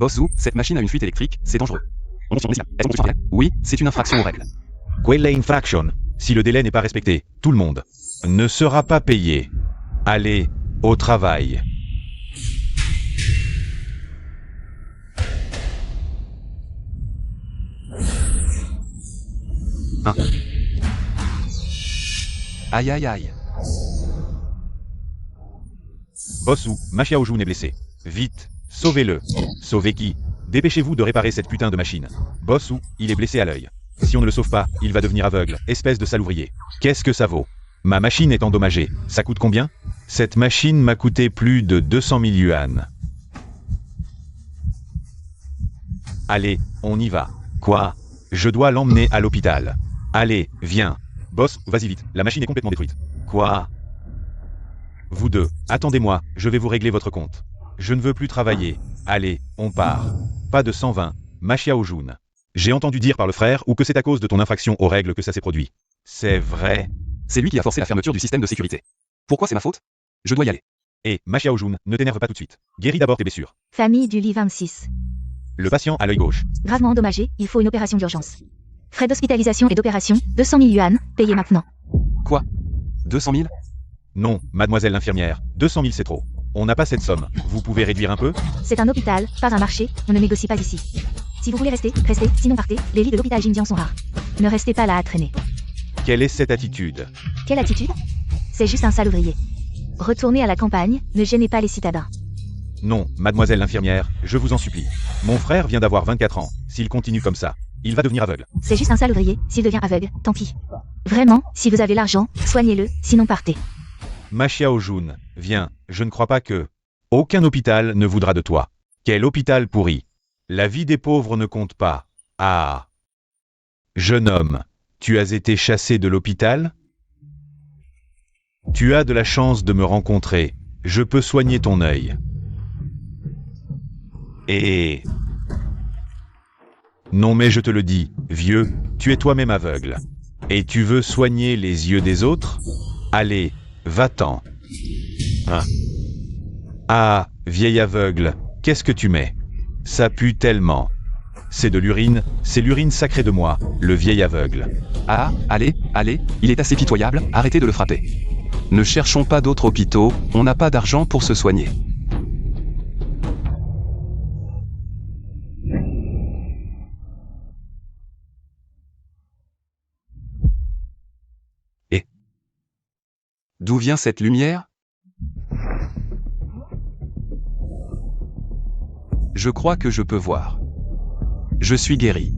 Bossou, cette machine a une fuite électrique, c'est dangereux. Est-ce qu'on peut Oui, c'est une infraction aux règles. Quelle infraction? Si le délai n'est pas respecté, tout le monde ne sera pas payé. Allez au travail. Hein. Aïe aïe aïe. Bossou, ma Xiaojun est blessé. Vite, sauvez-le. Sauvez qui? Dépêchez-vous de réparer cette putain de machine. Bossou, il est blessé à l'œil. Si on ne le sauve pas, il va devenir aveugle, espèce de sale ouvrier. Qu'est-ce que ça vaut? Ma machine est endommagée. Ça coûte combien? Cette machine m'a coûté plus de 200 000 yuan. Allez, on y va. Quoi? Je dois l'emmener à l'hôpital. Allez, viens. Boss, vas-y vite, la machine est complètement détruite. Quoi? Vous deux, attendez-moi, je vais vous régler votre compte. Je ne veux plus travailler. Allez, on part. Pas de 120, ma Xiaojun. J'ai entendu dire par le frère ou que c'est à cause de ton infraction aux règles que ça s'est produit. C'est vrai. C'est lui qui a forcé la fermeture du système de sécurité. Pourquoi c'est ma faute? Je dois y aller. Et, ma Xiaojun, ne t'énerve pas tout de suite. Guéris d'abord tes blessures. Famille du lit 26. Le patient a l'œil gauche. Gravement endommagé, il faut une opération d'urgence. Frais d'hospitalisation et d'opération, 200 000 yuan, payés maintenant. Quoi? 200 000? Non, mademoiselle l'infirmière, 200 000 c'est trop. On n'a pas cette somme. Vous pouvez réduire un peu? C'est un hôpital, pas un marché, on ne négocie pas ici. Si vous voulez rester, restez, sinon partez, les lits de l'hôpital Jinjiang sont rares. Ne restez pas là à traîner. Quelle est cette attitude? Quelle attitude? C'est juste un sale ouvrier. Retournez à la campagne, ne gênez pas les citadins. Non, mademoiselle l'infirmière, je vous en supplie. Mon frère vient d'avoir 24 ans. S'il continue comme ça, il va devenir aveugle. C'est juste un sale ouvrier, s'il devient aveugle, tant pis. Vraiment, si vous avez l'argent, soignez-le, sinon partez. Ma Xiaojun, viens, je ne crois pas que... Aucun hôpital ne voudra de toi. Quel hôpital pourri. La vie des pauvres ne compte pas. Ah. Jeune homme, tu as été chassé de l'hôpital? Tu as de la chance de me rencontrer. Je peux soigner ton œil. Et... Non mais je te le dis, vieux, tu es toi-même aveugle. Et tu veux soigner les yeux des autres? Allez, va-t'en. Ah, vieil aveugle, qu'est-ce que tu mets? Ça pue tellement. C'est de l'urine, c'est l'urine sacrée de moi, le vieil aveugle. Ah, allez, il est assez pitoyable, arrêtez de le frapper. Ne cherchons pas d'autres hôpitaux, on n'a pas d'argent pour se soigner. Et d'où vient cette lumière? Je crois que je peux voir. Je suis guéri.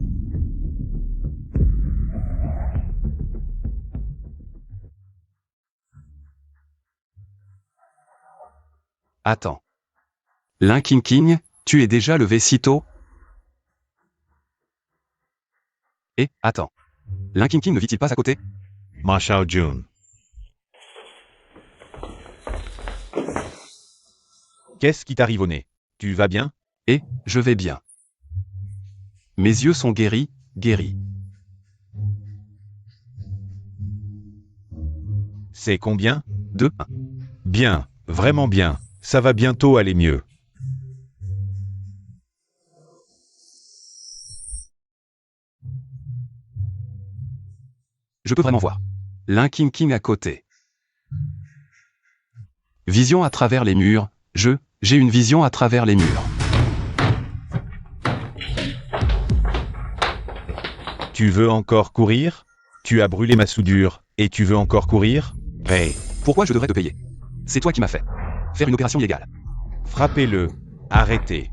Attends. Lin King, tu es déjà levé si tôt? Et, attends. Lin King ne vit-il pas à côté? Ma Xiaojun. Qu'est-ce qui t'arrive au nez? Tu vas bien? Et, je vais bien. Mes yeux sont guéris, guéris. C'est combien? 2. Bien, vraiment bien. Ça va bientôt aller mieux. Je peux vraiment voir. Lin King à côté. Vision à travers les murs. J'ai une vision à travers les murs. Tu veux encore courir? Tu as brûlé ma soudure, et tu veux encore courir? Hey. Pourquoi je devrais te payer? C'est toi qui m'as fait faire une opération illégale. Frappez-le. Arrêtez.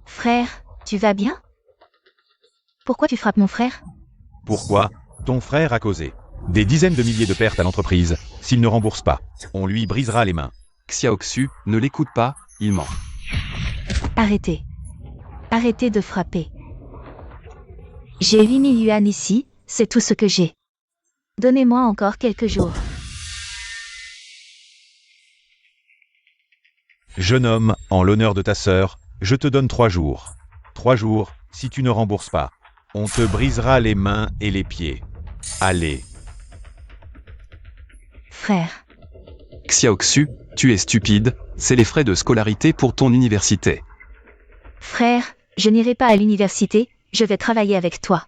Frère, tu vas bien? Pourquoi tu frappes mon frère? Pourquoi? Ton frère a causé des dizaines de milliers de pertes à l'entreprise. S'il ne rembourse pas, on lui brisera les mains. Xiaoxu, ne l'écoute pas, il ment. Arrêtez. Arrêtez de frapper. J'ai 8 000 yuan ici, c'est tout ce que j'ai. Donnez-moi encore quelques jours. Jeune homme, en l'honneur de ta sœur, je te donne 3 jours. 3 jours, si tu ne rembourses pas. On te brisera les mains et les pieds. Allez. Frère. Xiaoxu, tu es stupide, c'est les frais de scolarité pour ton université. Frère, je n'irai pas à l'université, je vais travailler avec toi.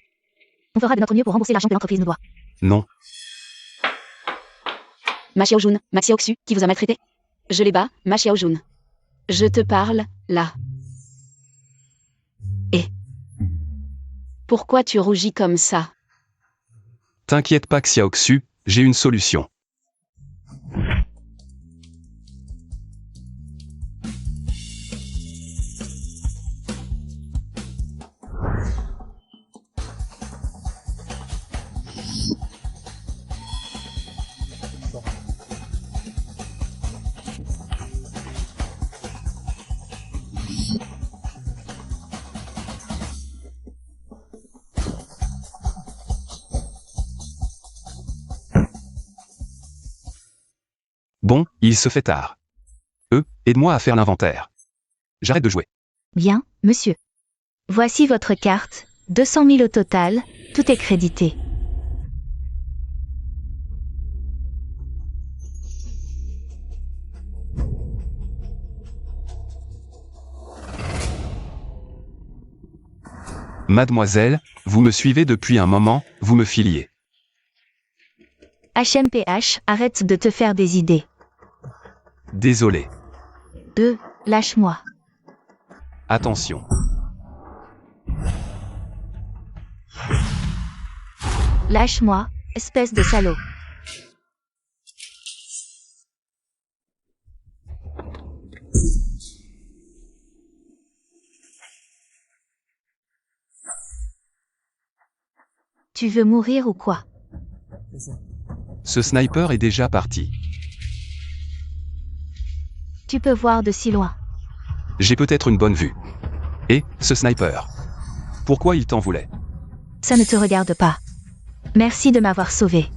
On fera de notre mieux pour rembourser l'argent que l'entreprise nous doit. Non. Ma Xiaojun, ma Xiaoxu, qui vous a maltraité? Je les bats, ma Xiaojun. Je te parle, là. Et pourquoi tu rougis comme ça? T'inquiète pas Xiaoxu, j'ai une solution. Bon, il se fait tard. Aide-moi à faire l'inventaire. J'arrête de jouer. Bien, monsieur. Voici votre carte, 200 000 au total, tout est crédité. Mademoiselle, vous me suivez depuis un moment, vous me filiez. HMPH, arrête de te faire des idées. Désolé. 2. Lâche-moi. Attention. Lâche-moi, espèce de salaud. Tu veux mourir ou quoi? Ce sniper est déjà parti. Tu peux voir de si loin. J'ai peut-être une bonne vue. Et, ce sniper. Pourquoi il t'en voulait? Ça ne te regarde pas. Merci de m'avoir sauvé.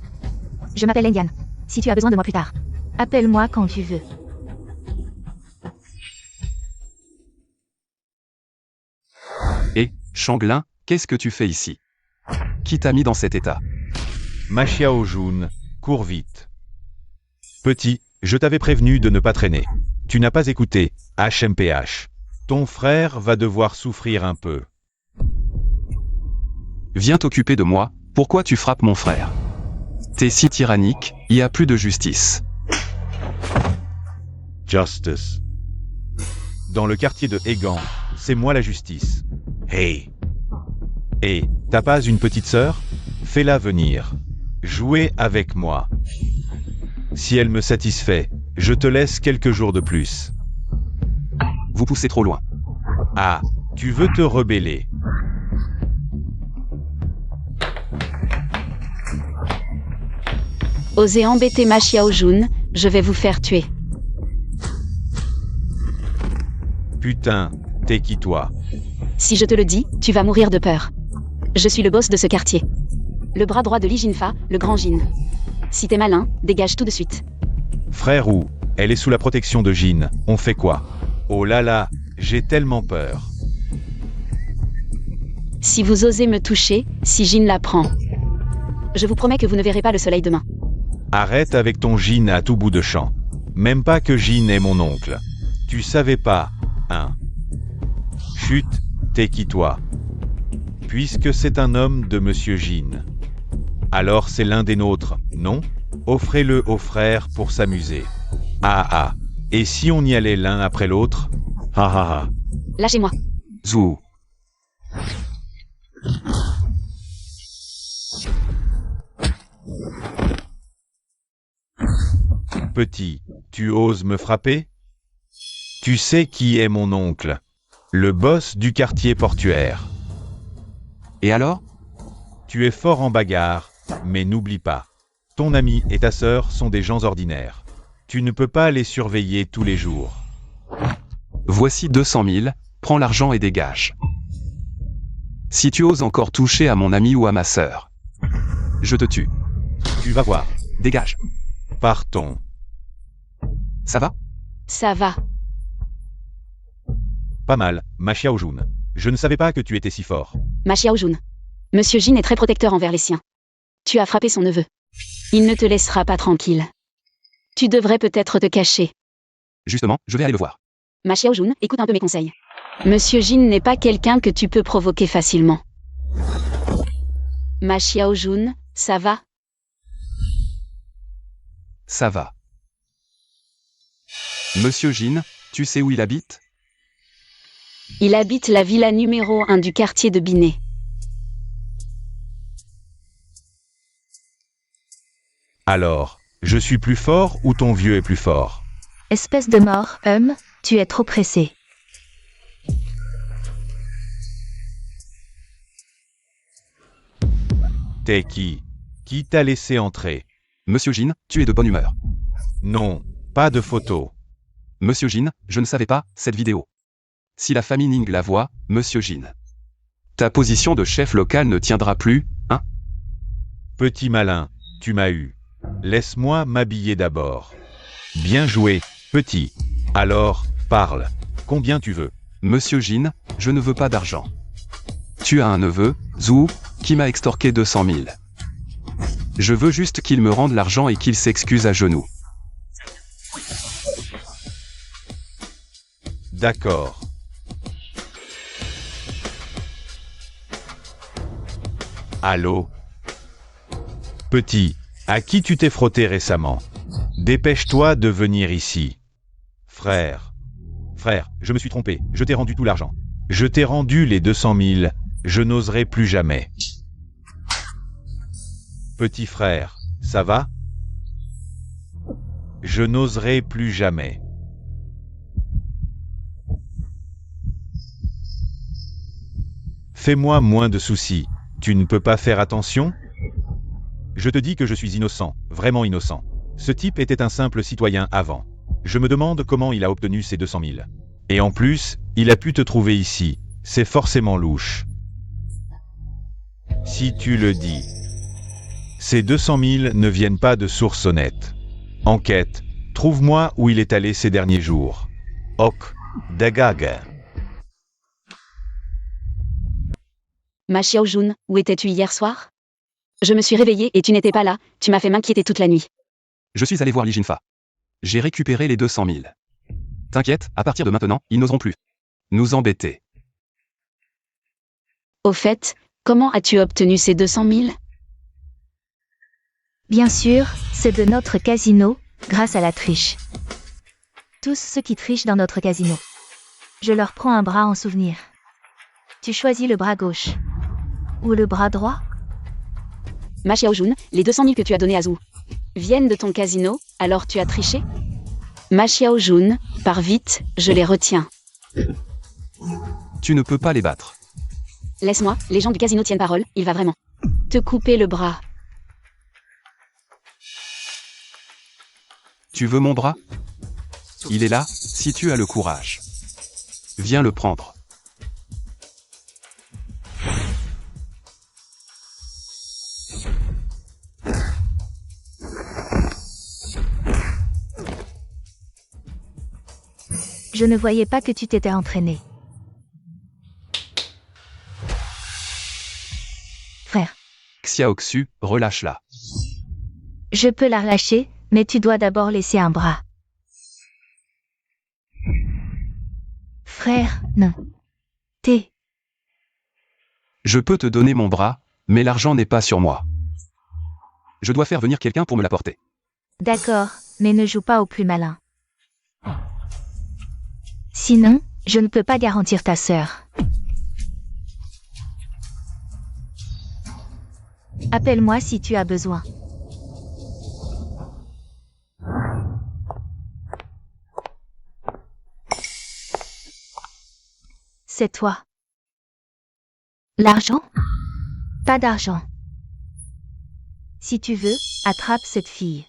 Je m'appelle Engan. Si tu as besoin de moi plus tard, appelle-moi quand tu veux. Et, Changlin, qu'est-ce que tu fais ici? Qui t'a mis dans cet état? Ma Xiaojun, cours vite. Petit, je t'avais prévenu de ne pas traîner. Tu n'as pas écouté, HMPH. Ton frère va devoir souffrir un peu. Viens t'occuper de moi, pourquoi tu frappes mon frère? T'es si tyrannique, y a plus de justice. Justice. Dans le quartier de Egan, c'est moi la justice. Hey. Et, t'as pas une petite sœur? Fais-la venir. Jouez avec moi. Si elle me satisfait, je te laisse quelques jours de plus. Vous poussez trop loin. Ah, tu veux te rebeller. Osez embêter ma Xiaojun, je vais vous faire tuer. Putain, t'es qui toi? Si je te le dis, tu vas mourir de peur. Je suis le boss de ce quartier. Le bras droit de Li Jinfa, le grand Jin. Si t'es malin, dégage tout de suite. Frère ou, elle est sous la protection de Jin, on fait quoi? Oh là là, j'ai tellement peur. Si vous osez me toucher, si Jin la prend. Je vous promets que vous ne verrez pas le soleil demain. Arrête avec ton Jin à tout bout de champ. Même pas que Jin est mon oncle. Tu savais pas, hein? Chut, t'es qui toi? Puisque c'est un homme de Monsieur Jin. Alors c'est l'un des nôtres, non? Offrez-le au frère pour s'amuser. Ah ah, et si on y allait l'un après l'autre? Ah ah ah. Lâchez-moi. Zou. Petit, tu oses me frapper? Tu sais qui est mon oncle? Le boss du quartier portuaire. Et alors? Tu es fort en bagarre, mais n'oublie pas. Ton ami et ta sœur sont des gens ordinaires. Tu ne peux pas les surveiller tous les jours. Voici 200 000, prends l'argent et dégage. Si tu oses encore toucher à mon ami ou à ma sœur, je te tue. Tu vas voir. Dégage. Partons. Ça va? Ça va. Pas mal, ma Xiaojun. Je ne savais pas que tu étais si fort. Ma Xiaojun. Monsieur Jin est très protecteur envers les siens. Tu as frappé son neveu. Il ne te laissera pas tranquille. Tu devrais peut-être te cacher. Justement, je vais aller le voir. Ma Xiaojun, écoute un peu mes conseils. Monsieur Jin n'est pas quelqu'un que tu peux provoquer facilement. Ma Xiao Jun, ça va? Ça va. Monsieur Jin, tu sais où il habite? Il habite la villa numéro 1 du quartier de Binet. Alors, je suis plus fort ou ton vieux est plus fort? Espèce de mort, tu es trop pressé. T'es qui? Qui t'a laissé entrer? Monsieur Jin, tu es de bonne humeur. Non, pas de photo. Monsieur Jin, je ne savais pas, cette vidéo. Si la famille Ning la voit, Monsieur Jin. Ta position de chef local ne tiendra plus, hein? Petit malin, tu m'as eu. Laisse-moi m'habiller d'abord. Bien joué, petit. Alors, parle. Combien tu veux? Monsieur Jin, je ne veux pas d'argent. Tu as un neveu, Zhu, qui m'a extorqué 200 000. Je veux juste qu'il me rende l'argent et qu'il s'excuse à genoux. D'accord. Allô? Petit, à qui tu t'es frotté récemment? Dépêche-toi de venir ici. Frère. Frère, je me suis trompé, je t'ai rendu tout l'argent. Je t'ai rendu les 200 000, je n'oserai plus jamais. Petit frère, ça va? Je n'oserai plus jamais. Fais-moi moins de soucis, tu ne peux pas faire attention? Je te dis que je suis innocent, vraiment innocent. Ce type était un simple citoyen avant. Je me demande comment il a obtenu ces 200 000. Et en plus, il a pu te trouver ici. C'est forcément louche. Si tu le dis. Ces 200 000 ne viennent pas de source honnête. Enquête, trouve-moi où il est allé ces derniers jours. Ok, Dagag. Ma Xiao Jun, où étais-tu hier soir? Je me suis réveillée et tu n'étais pas là, tu m'as fait m'inquiéter toute la nuit. Je suis allé voir Li Jinfa. J'ai récupéré les 200 000. T'inquiète, à partir de maintenant, ils n'oseront plus nous embêter. Au fait, comment as-tu obtenu ces 200 000? Bien sûr, c'est de notre casino, grâce à la triche. Tous ceux qui trichent dans notre casino. Je leur prends un bras en souvenir. Tu choisis le bras gauche. Ou le bras droit? Ma Xiao Jun, les 200 000 que tu as donnés à Zhu viennent de ton casino, alors tu as triché? Ma Xiao Jun, pars vite, je les retiens. Tu ne peux pas les battre. Laisse-moi, les gens du casino tiennent parole, il va vraiment te couper le bras. Tu veux mon bras? Il est là, si tu as le courage. Viens le prendre. Je ne voyais pas que tu t'étais entraîné. Frère, Xiaoxu, relâche-la. je peux la relâcher, mais tu dois d'abord laisser un bras. Frère, non. T'es... Je peux te donner mon bras, mais l'argent n'est pas sur moi. Je dois faire venir quelqu'un pour me l'apporter. D'accord, mais ne joue pas au plus malin. Sinon, je ne peux pas garantir ta sœur. Appelle-moi si tu as besoin. C'est toi. L'argent? Pas d'argent. Si tu veux, attrape cette fille.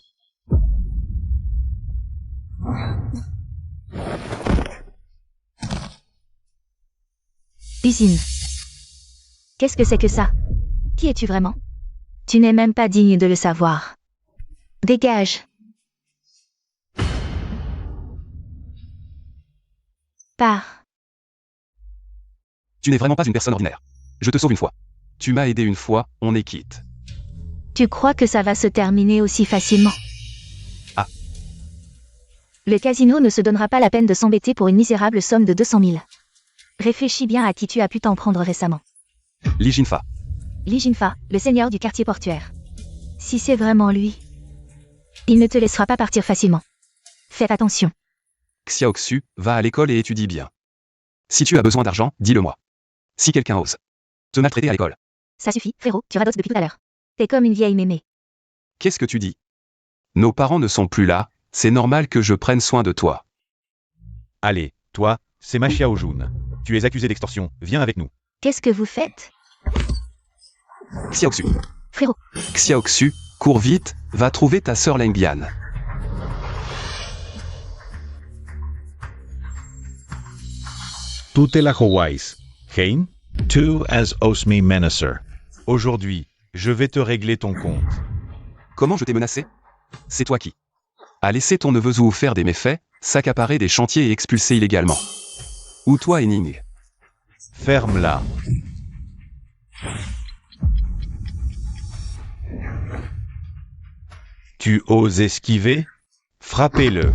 Usine. Qu'est-ce que c'est que ça? Qui es-tu vraiment? Tu n'es même pas digne de le savoir. Dégage. Pars. Tu n'es vraiment pas une personne ordinaire. Je te sauve une fois. Tu m'as aidé une fois, on est quitte. Tu crois que ça va se terminer aussi facilement? Ah. Le casino ne se donnera pas la peine de s'embêter pour une misérable somme de 200 000. Réfléchis bien à qui tu as pu t'en prendre récemment. Li Jinfa. Li Jinfa, le seigneur du quartier portuaire. Si c'est vraiment lui, il ne te laissera pas partir facilement. Faites attention. Xiaoxu, va à l'école et étudie bien. Si tu as besoin d'argent, dis-le-moi. Si quelqu'un ose te maltraiter à l'école. Ça suffit, frérot, tu radotes depuis tout à l'heure. T'es comme une vieille mémé. Qu'est-ce que tu dis? Nos parents ne sont plus là, c'est normal que je prenne soin de toi. Allez, toi, c'est Ma Xiaojun. Tu es accusé d'extorsion, viens avec nous. Qu'est-ce que vous faites? Xiaoxu. Frérot, Xiaoxu, cours vite, va trouver ta sœur Lengbian. Tu te la Hawaiis. Hein? Tu as osmi menacer. Aujourd'hui, je vais te régler ton compte. Comment je t'ai menacé? C'est toi qui a laissé ton neveu Zhou faire des méfaits, s'accaparer des chantiers et expulser illégalement. Ou toi, Ening. Ferme-la. Tu oses esquiver? Frappez-le.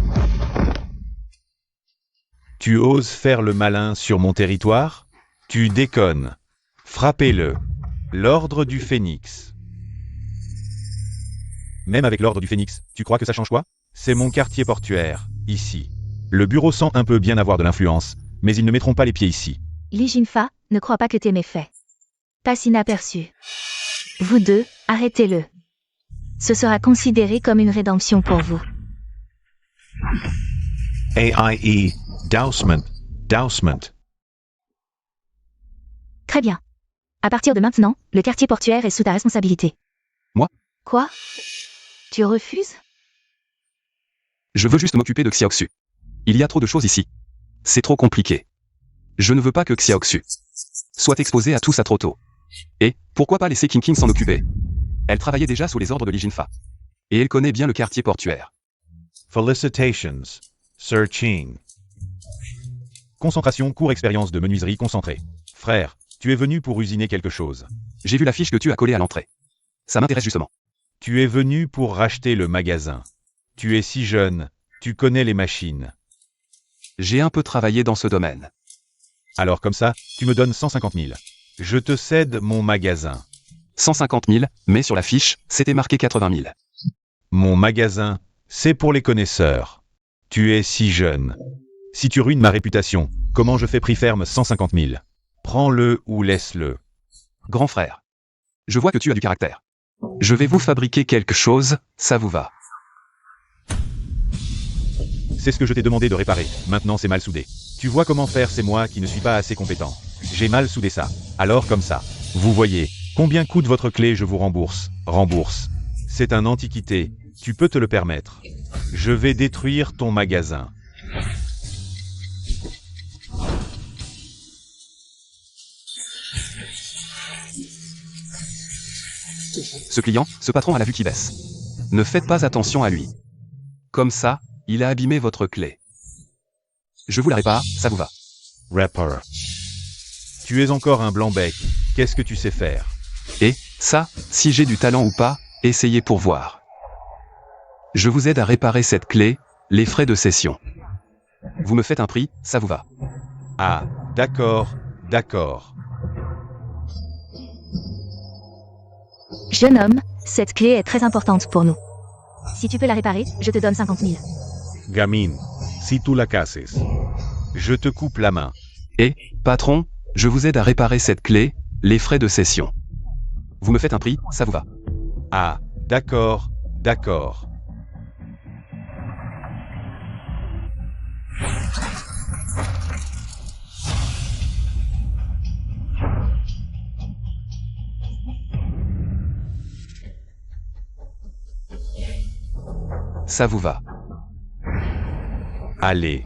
Tu oses faire le malin sur mon territoire? Tu déconnes. Frappez-le. L'ordre du Phénix. Même avec l'ordre du Phénix, tu crois que ça change quoi? C'est mon quartier portuaire, ici. Le bureau sent un peu bien avoir de l'influence, mais ils ne mettront pas les pieds ici. Li Jinfa, ne crois pas que tes méfaits passent inaperçus. Vous deux, arrêtez-le. Ce sera considéré comme une rédemption pour vous. AIE, dousement, dousement. Très bien. À partir de maintenant, le quartier portuaire est sous ta responsabilité. Moi? Quoi? Tu refuses? Je veux juste m'occuper de Xiaoxu. Il y a trop de choses ici. C'est trop compliqué. Je ne veux pas que Xiaoxu soit exposé à tout ça trop tôt. Et, pourquoi pas laisser King King s'en occuper? Elle travaillait déjà sous les ordres de Li Jinfa. Et elle connaît bien le quartier portuaire. Felicitations, Sir Qing. Concentration, court expérience de menuiserie concentrée. Frère, tu es venu pour usiner quelque chose. J'ai vu l'affiche que tu as collée à l'entrée. Ça m'intéresse justement. Tu es venu pour racheter le magasin. Tu es si jeune, tu connais les machines. J'ai un peu travaillé dans ce domaine. Alors comme ça, tu me donnes 150 000. Je te cède mon magasin. 150 000, mais sur l'affiche, c'était marqué 80 000. Mon magasin, c'est pour les connaisseurs. Tu es si jeune. Si tu ruines ma réputation, comment je fais prix ferme 150 000? Prends-le ou laisse-le. Grand frère. Je vois que tu as du caractère. Je vais vous fabriquer quelque chose, ça vous va? C'est ce que je t'ai demandé de réparer, maintenant c'est mal soudé. Tu vois comment faire, c'est moi qui ne suis pas assez compétent. J'ai mal soudé ça. Alors comme ça. Vous voyez, combien coûte votre clé, je vous rembourse. Rembourse. C'est un antiquité, tu peux te le permettre. Je vais détruire ton magasin. Ce client, ce patron a la vue qui baisse. Ne faites pas attention à lui. Comme ça, il a abîmé votre clé. Je vous la répare, ça vous va? Rapper. Tu es encore un blanc-bec, qu'est-ce que tu sais faire? Et, ça, si j'ai du talent ou pas, essayez pour voir. Je vous aide à réparer cette clé, les frais de cession. Vous me faites un prix, ça vous va? Ah, d'accord, d'accord. Jeune homme, cette clé est très importante pour nous. Si tu peux la réparer, je te donne 50 000. Gamine, si tu la casses, je te coupe la main. Et, patron, je vous aide à réparer cette clé, les frais de cession. Vous me faites un prix, ça vous va? Ah, d'accord, d'accord. Ça vous va? Allez.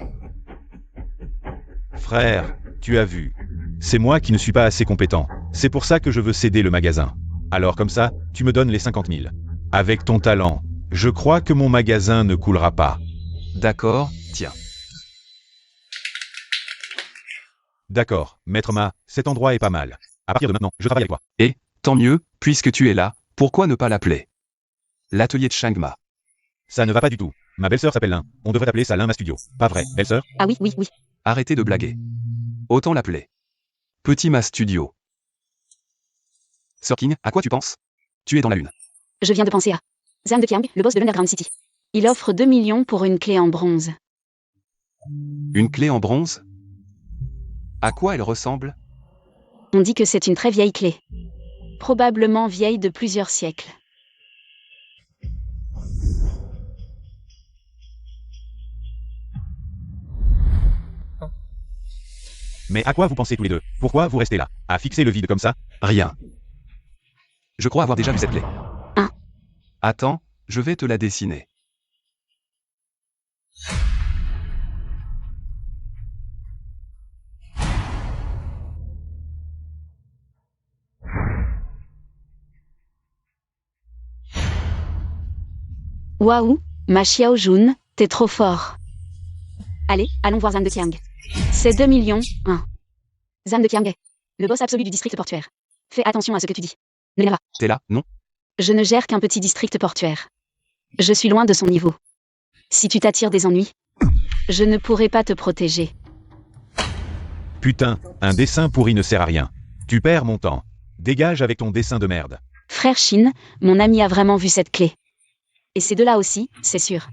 Frère, tu as vu. C'est moi qui ne suis pas assez compétent. C'est pour ça que je veux céder le magasin. Alors comme ça, tu me donnes les 50 000. Avec ton talent, je crois que mon magasin ne coulera pas. D'accord, tiens. D'accord, Maître Ma, cet endroit est pas mal. À partir de maintenant, je travaille avec toi. Et, tant mieux, puisque tu es là, pourquoi ne pas l'appeler l'atelier de Shangma? Ça ne va pas du tout. Ma belle-sœur s'appelle Lin. On devrait appeler ça Lin Ma Studio. Pas vrai, belle-sœur? Ah oui, oui, oui. Arrêtez de blaguer. Autant l'appeler Petit Ma Studio. Sir King, à quoi tu penses? Tu es dans la lune. Je viens de penser à Zhang Deqiang, le boss de l'Underground City. Il offre 2 millions pour une clé en bronze. Une clé en bronze? À quoi elle ressemble? On dit que c'est une très vieille clé. Probablement vieille de plusieurs siècles. Mais à quoi vous pensez tous les deux? Pourquoi vous restez là, à fixer le vide comme ça? Rien. Je crois avoir déjà vu cette clé. Ah. Attends, je vais te la dessiner. Waouh, Ma Xiaojun, t'es trop fort. Allez, allons voir Zhang Deqiang. C'est 2 millions, hein. Zhang Deqiang, le boss absolu du district portuaire. Fais attention à ce que tu dis. Ne l'erre pas. T'es là, non? Je ne gère qu'un petit district portuaire. Je suis loin de son niveau. Si tu t'attires des ennuis, je ne pourrai pas te protéger. Putain, un dessin pourri ne sert à rien. Tu perds mon temps. Dégage avec ton dessin de merde. Frère Shin, mon ami a vraiment vu cette clé. Et ces deux-là aussi, c'est sûr.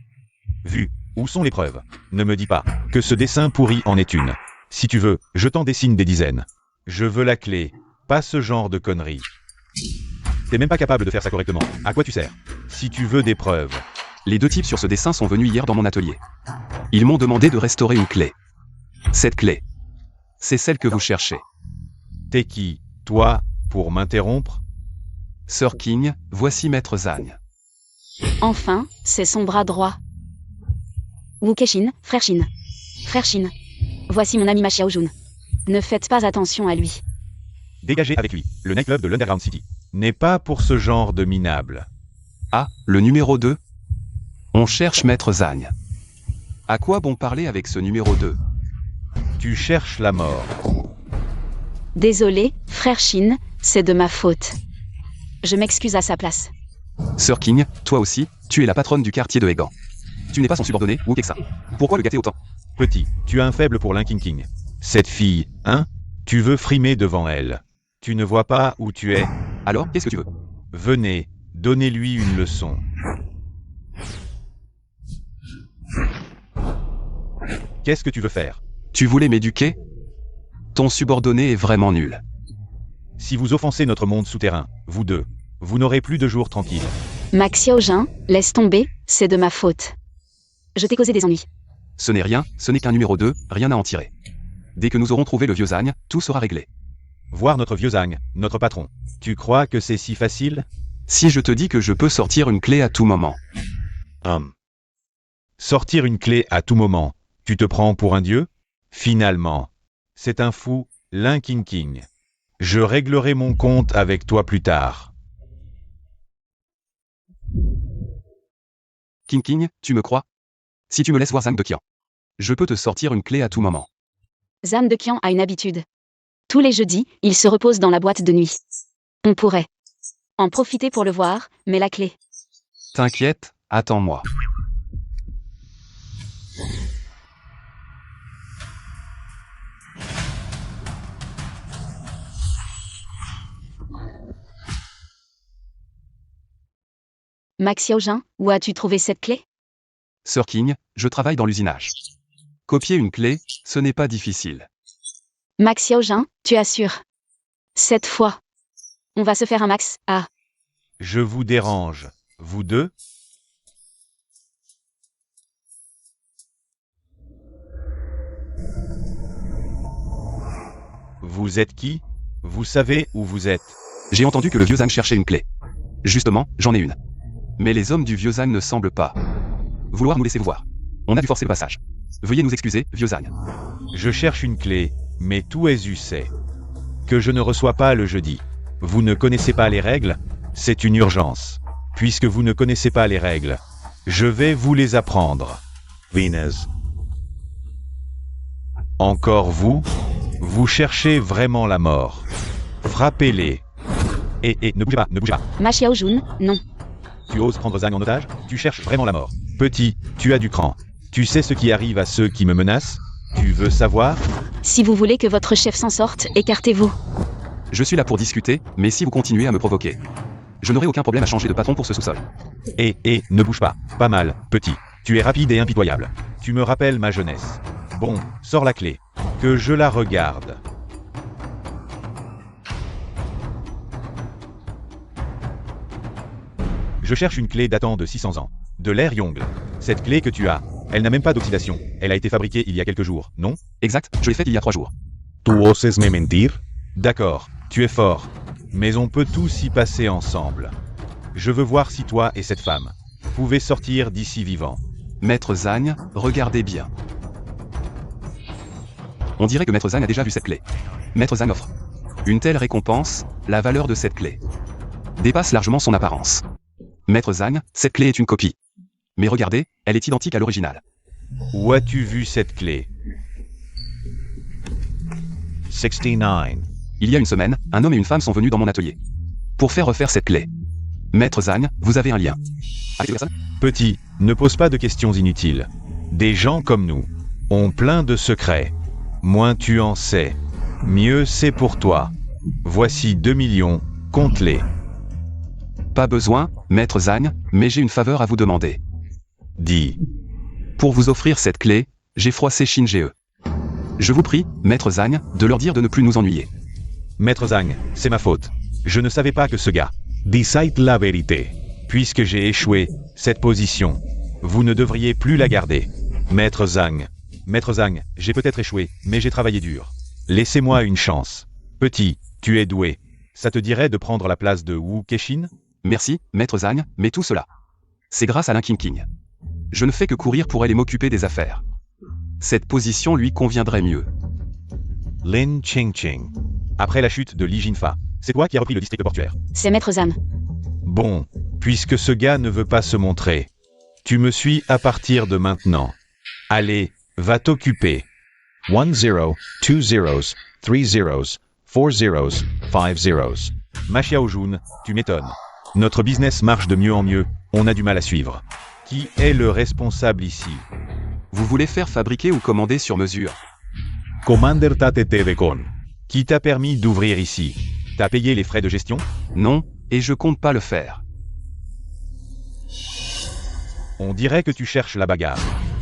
Vu. Où sont les preuves? Ne me dis pas que ce dessin pourri en est une. Si tu veux, je t'en dessine des dizaines. Je veux la clé, pas ce genre de conneries. T'es même pas capable de faire ça correctement. À quoi tu sers? Si tu veux des preuves. Les deux types sur ce dessin sont venus hier dans mon atelier. Ils m'ont demandé de restaurer une clé. Cette clé, c'est celle que vous cherchez. T'es qui, toi, pour m'interrompre? Sir King, voici Maître Zhang. Enfin, c'est son bras droit. Wu Keishin, frère Shin. Frère Shin. Voici mon ami Ma Xiaojun. Ne faites pas attention à lui. Dégagez avec lui. Le nightclub de l'Underground City n'est pas pour ce genre de minable. Ah, le numéro 2? On cherche Maître Zhang. À quoi bon parler avec ce numéro 2? Tu cherches la mort. Désolé, frère Shin, c'est de ma faute. Je m'excuse à sa place. Sir King, toi aussi, tu es la patronne du quartier de Hegan. Tu n'es pas son subordonné, ou ça. Pourquoi le gâter autant? Petit, tu as un faible pour Linking King. Cette fille, hein? Tu veux frimer devant elle. Tu ne vois pas où tu es. Alors, qu'est-ce que tu veux? Venez, donnez-lui une leçon. Qu'est-ce que tu veux faire? Tu voulais m'éduquer? Ton subordonné est vraiment nul. Si vous offensez notre monde souterrain, vous deux, vous n'aurez plus de jours tranquilles. Ma Xiaojun, laisse tomber, c'est de ma faute. Je t'ai causé des ennuis. Ce n'est rien, ce n'est qu'un numéro 2, rien à en tirer. Dès que nous aurons trouvé le vieux Zhang, tout sera réglé. Voir notre vieux Zhang, notre patron. Tu crois que c'est si facile? Si je te dis que je peux sortir une clé à tout moment. Sortir une clé à tout moment, tu te prends pour un dieu? Finalement, c'est un fou, Linking King. Je réglerai mon compte avec toi plus tard. King, tu me crois? Si tu me laisses voir Zhang Deqiang, je peux te sortir une clé à tout moment. Zhang Deqiang a une habitude. Tous les jeudis, il se repose dans la boîte de nuit. On pourrait en profiter pour le voir, mais la clé. T'inquiète, attends-moi. Ma Xiaojun, où as-tu trouvé cette clé? Sir King, je travaille dans l'usinage. Copier une clé, ce n'est pas difficile. Ma Xiaojun, tu assures. Cette fois, on va se faire un max. Ah, Je vous dérange, vous deux? Vous êtes qui? Vous savez où vous êtes? J'ai entendu que le vieux Zhang cherchait une clé. Justement, j'en ai une. Mais les hommes du vieux Zhang ne semblent pas vouloir nous laisser voir. On a dû forcer le passage. Veuillez nous excuser, vieux Zhang. Je cherche une clé, mais tout est sait que je ne reçois pas le jeudi. Vous ne connaissez pas les règles? C'est une urgence. Puisque vous ne connaissez pas les règles, je vais vous les apprendre. Venez. Encore vous? Vous cherchez vraiment la mort. Frappez-les. Et ne bougez pas, ne bougez pas. Ma Xiaojun, non. Tu oses prendre Zhang en otage? Tu cherches vraiment la mort. Petit, tu as du cran. Tu sais ce qui arrive à ceux qui me menacent? Tu veux savoir? Si vous voulez que votre chef s'en sorte, écartez-vous. Je suis là pour discuter, mais si vous continuez à me provoquer, je n'aurai aucun problème à changer de patron pour ce sous-sol. Ne bouge pas. Pas mal, petit. Tu es rapide et impitoyable. Tu me rappelles ma jeunesse. Bon, sors la clé. Que je la regarde. Je cherche une clé datant de 600 ans. De l'ère Yongle. Cette clé que tu as, elle n'a même pas d'oxydation. Elle a été fabriquée il y a quelques jours, non? Exact, je l'ai fait il y a 3 jours. ¿Tú oses me mentir? D'accord, tu es fort. Mais on peut tous y passer ensemble. Je veux voir si toi et cette femme pouvez sortir d'ici vivants. Maître Zagne, regardez bien. On dirait que Maître Zagne a déjà vu cette clé. Maître Zagne offre une telle récompense, la valeur de cette clé dépasse largement son apparence. Maître Zagne, cette clé est une copie. Mais regardez, elle est identique à l'original. Où as-tu vu cette clé? 69. Il y a une semaine, un homme et une femme sont venus dans mon atelier pour faire refaire cette clé. Maître Zagne, vous avez un lien avec cette personne? Petit, ne pose pas de questions inutiles. Des gens comme nous ont plein de secrets. Moins tu en sais, mieux c'est pour toi. Voici 2 millions, compte-les. Pas besoin, Maître Zagne, mais j'ai une faveur à vous demander. Dis. Pour vous offrir cette clé, j'ai froissé Shinge. Je vous prie, Maître Zagne, de leur dire de ne plus nous ennuyer. Maître Zhang, c'est ma faute. Je ne savais pas que ce gars. Decide la vérité. Puisque j'ai échoué, cette position, vous ne devriez plus la garder. Maître Zhang. Maître Zhang, j'ai peut-être échoué, mais j'ai travaillé dur. Laissez-moi une chance. Petit, tu es doué. Ça te dirait de prendre la place de Wu Kexin? Merci, Maître Zagne, mais tout cela, c'est grâce à Lin King. Je ne fais que courir pour aller m'occuper des affaires. Cette position lui conviendrait mieux. Lin Qingqing. Après la chute de Li Jinfa, c'est toi qui as repris le district portuaire. C'est Maître Zam. Bon, puisque ce gars ne veut pas se montrer, tu me suis à partir de maintenant. Allez, va t'occuper. 1 0, 2 zeros, 3 zeros, 4 zeros, 5 zeros. Ma Xiaojun, tu m'étonnes. Notre business marche de mieux en mieux, on a du mal à suivre. Qui est le responsable ici? Vous voulez faire fabriquer ou commander sur mesure? Commander Tate Devecon. Qui t'a permis d'ouvrir ici? T'as payé les frais de gestion? Non, et je compte pas le faire. On dirait que tu cherches la bagarre.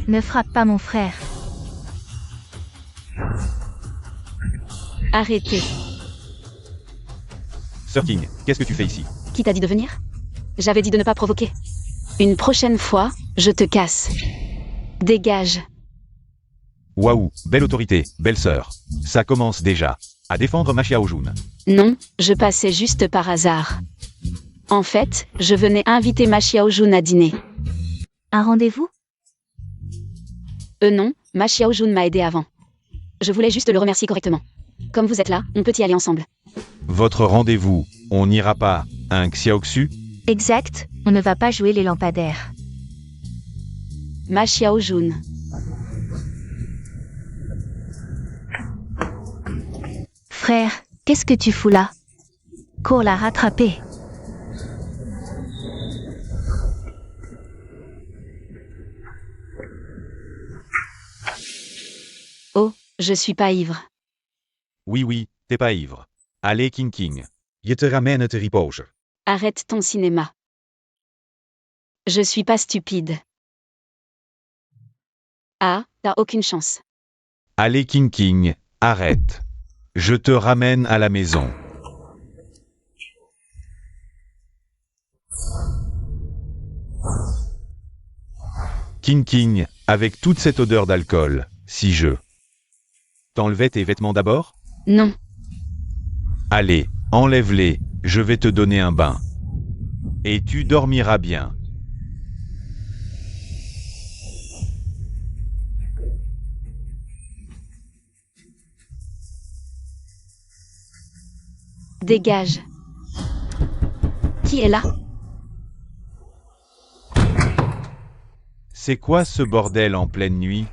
Ne frappe pas mon frère. Arrêtez. Sir King, qu'est-ce que tu fais ici? Qui t'a dit de venir? J'avais dit de ne pas provoquer. Une prochaine fois, je te casse. Dégage. Waouh, belle autorité, belle sœur. Ça commence déjà. À défendre ma Xiaojun. Non, je passais juste par hasard. En fait, je venais inviter ma Xiaojun à dîner. Un rendez-vous? Non, ma Xiaojun m'a aidé avant. Je voulais juste le remercier correctement. Comme vous êtes là, on peut y aller ensemble. Votre rendez-vous, on n'ira pas, un Xiaoxu? Exact, on ne va pas jouer les lampadaires. Ma Xiaojun. Frère, qu'est-ce que tu fous là? Cours la rattraper. Oh, je suis pas ivre. Oui, t'es pas ivre. Allez, King. Je te ramène te repose. Arrête ton cinéma. Je suis pas stupide. Ah, t'as aucune chance. Allez, King, arrête. Je te ramène à la maison. King, avec toute cette odeur d'alcool, si je... T'enlevais tes vêtements d'abord? Non. Allez, enlève-les, je vais te donner un bain. Et tu dormiras bien. Dégage. Qui est là? C'est quoi ce bordel en pleine nuit?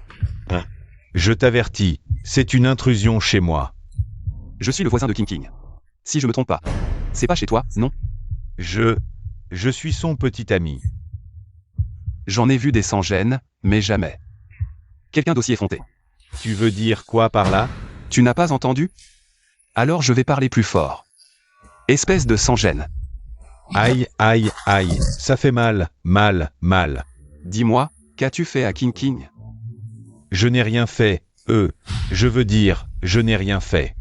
Je t'avertis, c'est une intrusion chez moi. Je suis le voisin de King. Si je me trompe pas, c'est pas chez toi, non? Je suis son petit ami. J'en ai vu des sans gêne, mais jamais quelqu'un d'aussi effronté. Tu veux dire quoi par là? Tu n'as pas entendu? Alors je vais parler plus fort. Espèce de sans-gêne. Aïe, aïe, aïe, ça fait mal, mal, mal. Dis-moi, qu'as-tu fait à King King? Je n'ai rien fait, je veux dire, je n'ai rien fait.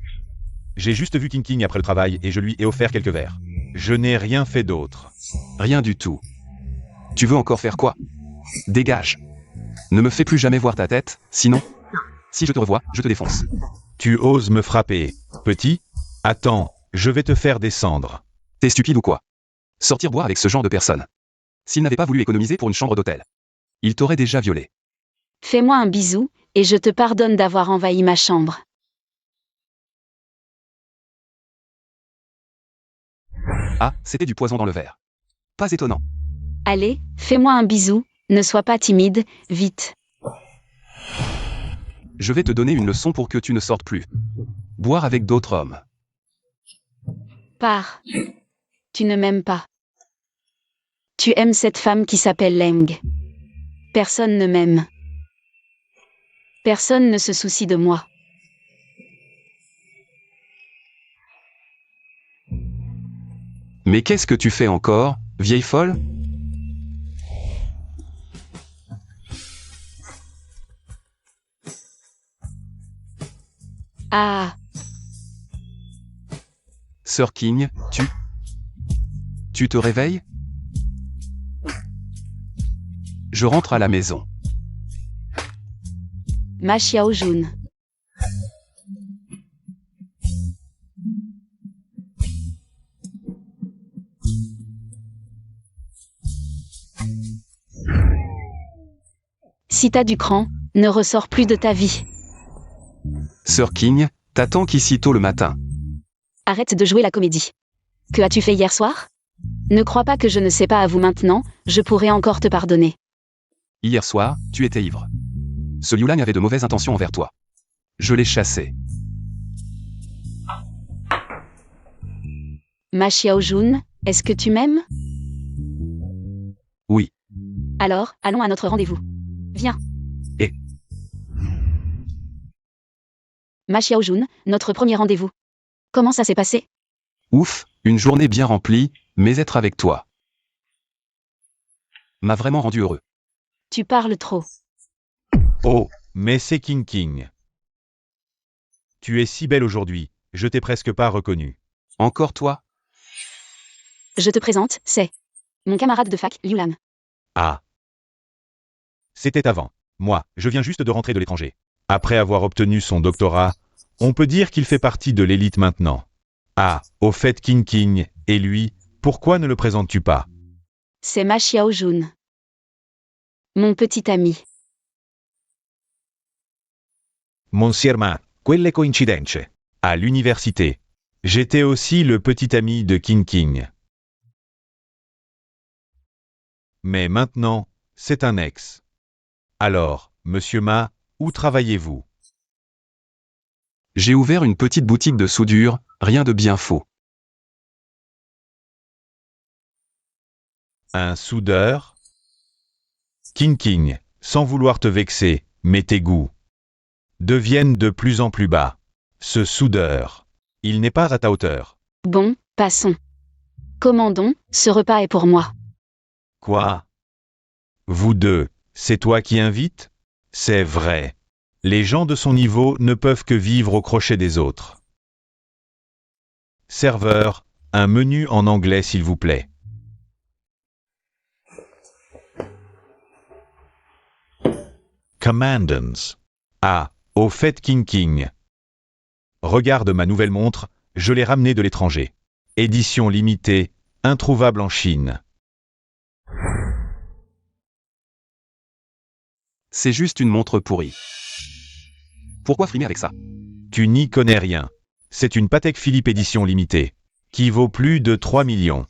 J'ai juste vu King King après le travail et je lui ai offert quelques verres. Je n'ai rien fait d'autre. Rien du tout. Tu veux encore faire quoi? Dégage. Ne me fais plus jamais voir ta tête, sinon... Si je te revois, je te défonce. Tu oses me frapper, petit? Attends, je vais te faire descendre. T'es stupide ou quoi? Sortir boire avec ce genre de personne. S'il n'avait pas voulu économiser pour une chambre d'hôtel, il t'aurait déjà violé. Fais-moi un bisou, et je te pardonne d'avoir envahi ma chambre. Ah, c'était du poison dans le verre. Pas étonnant. Allez, fais-moi un bisou, ne sois pas timide, vite. Je vais te donner une leçon pour que tu ne sortes plus. Boire avec d'autres hommes. Pars. Tu ne m'aimes pas. Tu aimes cette femme qui s'appelle Leng. Personne ne m'aime. Personne ne se soucie de moi. Mais qu'est-ce que tu fais encore, vieille folle? Ah, Sir King, tu te réveilles? Je rentre à la maison. Ma Xiaojun. Si t'as du cran, ne ressors plus de ta vie. Sir King, t'attends qu'ici tôt le matin. Arrête de jouer la comédie. Que as-tu fait hier soir? Ne crois pas que je ne sais pas à vous maintenant, je pourrais encore te pardonner. Hier soir, tu étais ivre. Ce Liu Lang avait de mauvaises intentions envers toi. Je l'ai chassé. Ma Xiaojun, est-ce que tu m'aimes? Oui. Alors, allons à notre rendez-vous. Viens. Et Ma Xiaojun, notre premier rendez-vous. Comment ça s'est passé? ouf, une journée bien remplie, mais être avec toi m'a vraiment rendu heureux. Tu parles trop. Oh, mais c'est King King. Tu es si belle aujourd'hui, je t'ai presque pas reconnue. Encore toi? Je te présente, c'est mon camarade de fac, Liu Lang. Ah. C'était avant. Moi, je viens juste de rentrer de l'étranger. Après avoir obtenu son doctorat, on peut dire qu'il fait partie de l'élite maintenant. Ah, au fait King King, et lui, pourquoi ne le présentes-tu pas? C'est Ma Xiaojun. Mon petit ami. Monsieur Ma, quelle coïncidence. À l'université. J'étais aussi le petit ami de King King. Mais maintenant, c'est un ex. Alors, monsieur Ma, où travaillez-vous? J'ai ouvert une petite boutique de soudure, rien de bien faux. Un soudeur? King King, sans vouloir te vexer, mais tes goûts deviennent de plus en plus bas. Ce soudeur, il n'est pas à ta hauteur. Bon, passons. Commandons, ce repas est pour moi. Quoi? Vous deux, c'est toi qui invites? C'est vrai. Les gens de son niveau ne peuvent que vivre au crochet des autres. Serveur, un menu en anglais s'il vous plaît. Commandants. Ah, au fait King King. Regarde ma nouvelle montre, je l'ai ramenée de l'étranger. Édition limitée, introuvable en Chine. C'est juste une montre pourrie. Pourquoi frimer avec ça? Tu n'y connais rien. C'est une Patek Philippe édition limitée, qui vaut plus de 3 millions.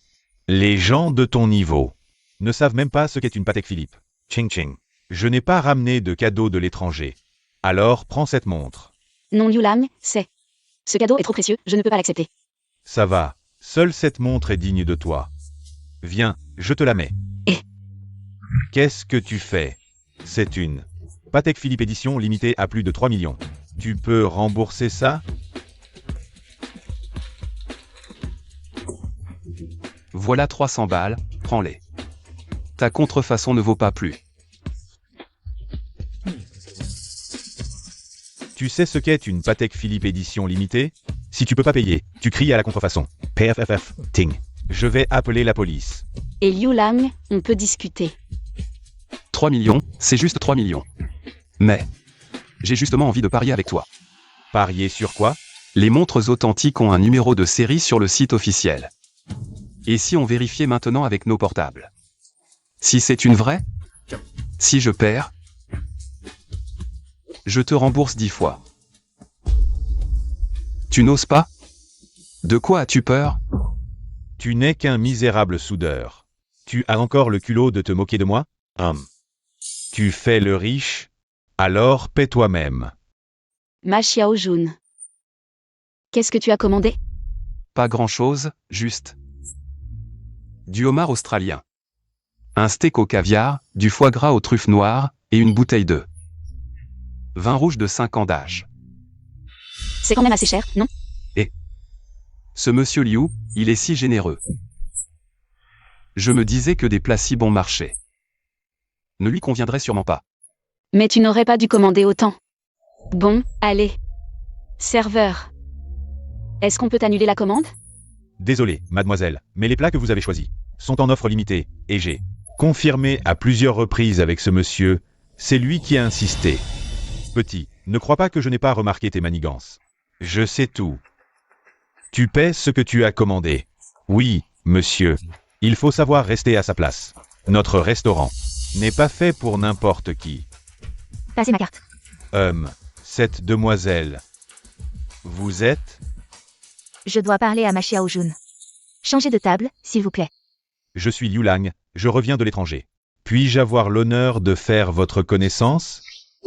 Les gens de ton niveau ne savent même pas ce qu'est une Patek Philippe. Ching ching. Je n'ai pas ramené de cadeau de l'étranger. Alors prends cette montre. Non, Liu Lang, c'est. Ce cadeau est trop précieux, je ne peux pas l'accepter. Ça va. Seule cette montre est digne de toi. Viens, je te la mets. Et Qu'est-ce que tu fais? C'est une Patek Philippe édition limitée à plus de 3 millions. Tu peux rembourser ça? Voilà 300 balles, prends-les. Ta contrefaçon ne vaut pas plus. Tu sais ce qu'est une Patek Philippe édition limitée? Si tu peux pas payer, tu cries à la contrefaçon. PFFF, ting. Je vais appeler la police. Et Liu Lang, on peut discuter. 3 millions, c'est juste 3 millions. Mais j'ai justement envie de parier avec toi. Parier sur quoi? Les montres authentiques ont un numéro de série sur le site officiel. Et si on vérifiait maintenant avec nos portables? Si c'est une vraie? Si je perds? Je te rembourse 10 fois. Tu n'oses pas? De quoi as-tu peur? Tu n'es qu'un misérable soudeur. Tu as encore le culot de te moquer de moi? Tu fais le riche? Alors paie toi-même. Ma Xiaojun. Qu'est-ce que tu as commandé? Pas grand-chose, juste du homard australien, un steak au caviar, du foie gras aux truffes noires, et une bouteille de vin rouge de 5 ans d'âge. C'est quand même assez cher, non? Ce monsieur Liu, il est si généreux. Je me disais que des plats si bon marché ne lui conviendraient sûrement pas. Mais tu n'aurais pas dû commander autant. Bon, allez. Serveur. Est-ce qu'on peut annuler la commande? Désolé, mademoiselle, mais les plats que vous avez choisis sont en offre limitée, et j'ai confirmé à plusieurs reprises avec ce monsieur, c'est lui qui a insisté. Petit, ne crois pas que je n'ai pas remarqué tes manigances. Je sais tout. Tu paies ce que tu as commandé. Oui, monsieur. Il faut savoir rester à sa place. Notre restaurant n'est pas fait pour n'importe qui. Passez ma carte. Cette demoiselle. Vous êtes? Je dois parler à ma Xiaojun. Changez de table, s'il vous plaît. Je suis Liu Lang, je reviens de l'étranger. Puis-je avoir l'honneur de faire votre connaissance?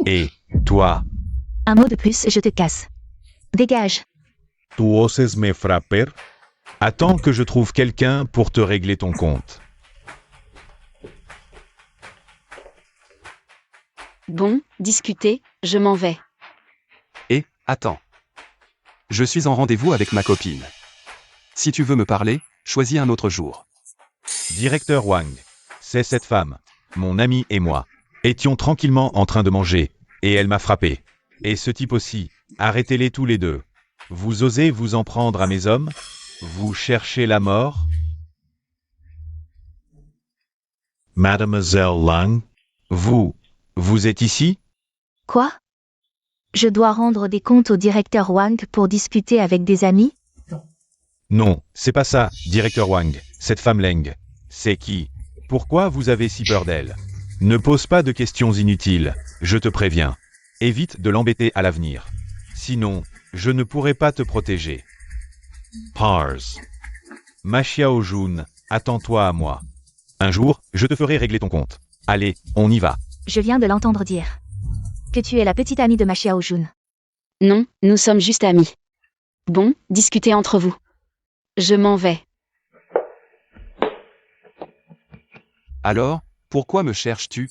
Et toi? Un mot de plus et je te casse. Dégage. Tu oses me frapper? Attends que je trouve quelqu'un pour te régler ton compte. Bon, discutez, je m'en vais. Et, attends. Je suis en rendez-vous avec ma copine. Si tu veux me parler, choisis un autre jour. Directeur Wang, c'est cette femme. Mon ami et moi étions tranquillement en train de manger, et elle m'a frappé. Et ce type aussi. Arrêtez-les tous les deux. Vous osez vous en prendre à mes hommes? Vous cherchez la mort? Mademoiselle Lang, vous êtes ici? Quoi? Je dois rendre des comptes au directeur Wang pour discuter avec des amis? Non, c'est pas ça, directeur Wang. Cette femme Leng. C'est qui? Pourquoi vous avez si peur d'elle? Ne pose pas de questions inutiles, je te préviens. Évite de l'embêter à l'avenir. Sinon, je ne pourrai pas te protéger. Pars. Ma Xiaojun, attends-toi à moi. Un jour, je te ferai régler ton compte. Allez, on y va. Je viens de l'entendre dire. Que tu es la petite amie de ma Xiaojun. Non, nous sommes juste amis. Bon, discutez entre vous. Je m'en vais. Alors, pourquoi me cherches-tu?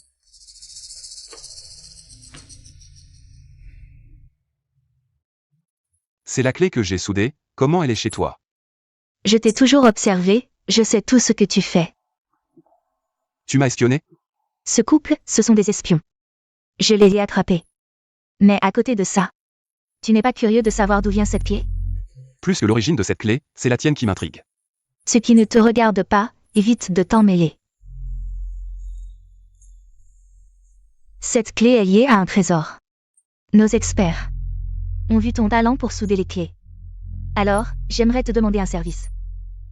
C'est la clé que j'ai soudée, comment elle est chez toi? Je t'ai toujours observé, je sais tout ce que tu fais. Tu m'as espionné? Ce couple, ce sont des espions. Je les ai attrapés. Mais à côté de ça, tu n'es pas curieux de savoir d'où vient cette clé? Plus que l'origine de cette clé, c'est la tienne qui m'intrigue. Ce qui ne te regarde pas, évite de t'en mêler. Cette clé est liée à un trésor. Nos experts ont vu ton talent pour souder les clés. Alors, j'aimerais te demander un service.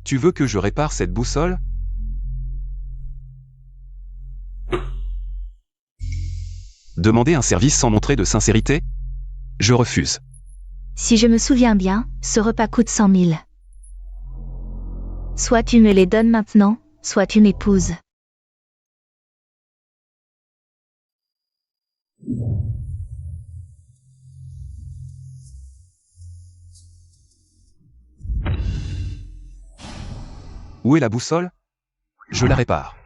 Tu veux que je répare cette boussole? Demander un service sans montrer de sincérité? Je refuse. Si je me souviens bien, ce repas coûte 100 000. Soit tu me les donnes maintenant, soit tu m'épouses. Où est la boussole? Je la répare.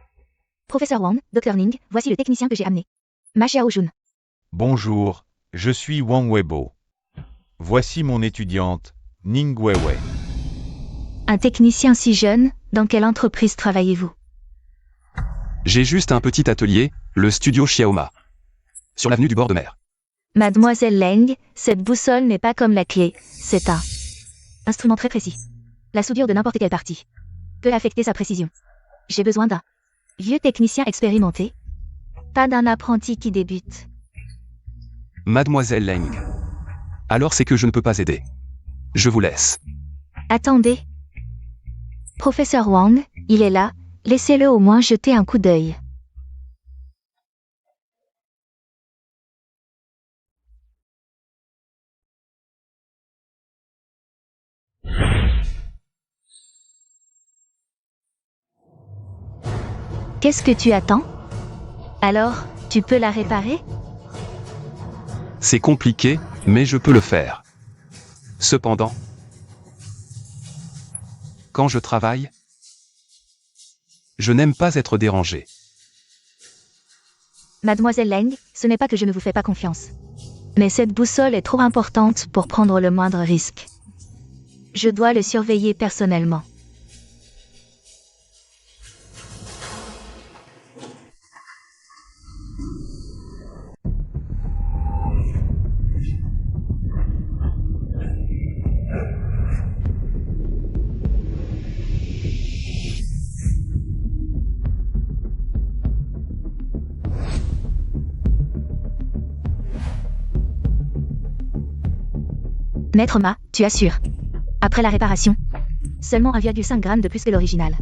Professeur Wang, Dr Ning, voici le technicien que j'ai amené. Ma Xiaojun. Bonjour, je suis Wang Weibo. Voici mon étudiante, Ning Weiwei. Un technicien si jeune, dans quelle entreprise travaillez-vous? J'ai juste un petit atelier, le studio Xiaoma. Sur l'avenue du bord de mer. Mademoiselle Leng, cette boussole n'est pas comme la clé, c'est un instrument très précis. La soudure de n'importe quelle partie peut affecter sa précision. J'ai besoin d'un vieux technicien expérimenté, pas d'un apprenti qui débute. Mademoiselle Leng. Alors c'est que je ne peux pas aider. Je vous laisse. Attendez. Professeur Wang, il est là, laissez-le au moins jeter un coup d'œil. Qu'est-ce que tu attends? Alors, tu peux la réparer? C'est compliqué, mais je peux le faire. Cependant, quand je travaille, je n'aime pas être dérangé. Mademoiselle Leng, ce n'est pas que je ne vous fais pas confiance. Mais cette boussole est trop importante pour prendre le moindre risque. Je dois le surveiller personnellement. Maître Ma, tu assures. Après la réparation, seulement 1,5 g de plus que l'original.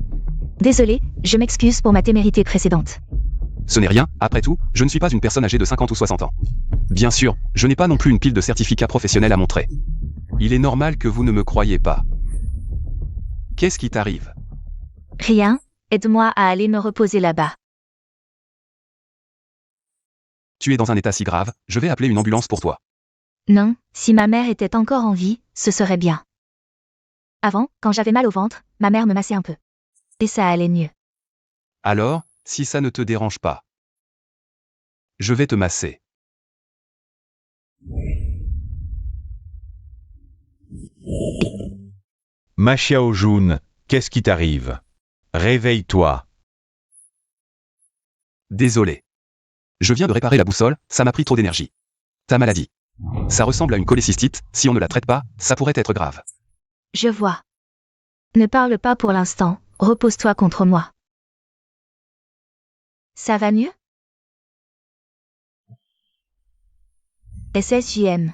Désolé, je m'excuse pour ma témérité précédente. Ce n'est rien, après tout, je ne suis pas une personne âgée de 50 ou 60 ans. Bien sûr, je n'ai pas non plus une pile de certificats professionnels à montrer. Il est normal que vous ne me croyez pas. Qu'est-ce qui t'arrive? Rien, aide-moi à aller me reposer là-bas. Tu es dans un état si grave, je vais appeler une ambulance pour toi. Non, si ma mère était encore en vie, ce serait bien. Avant, quand j'avais mal au ventre, ma mère me massait un peu. Et ça allait mieux. Alors, si ça ne te dérange pas, je vais te masser. Ma Xiaojun, qu'est-ce qui t'arrive? Réveille-toi. Désolé. Je viens de réparer la boussole, ça m'a pris trop d'énergie. Ta maladie. Ça ressemble à une cholécystite, si on ne la traite pas, ça pourrait être grave. Je vois. Ne parle pas pour l'instant, repose-toi contre moi. Ça va mieux? SSJM.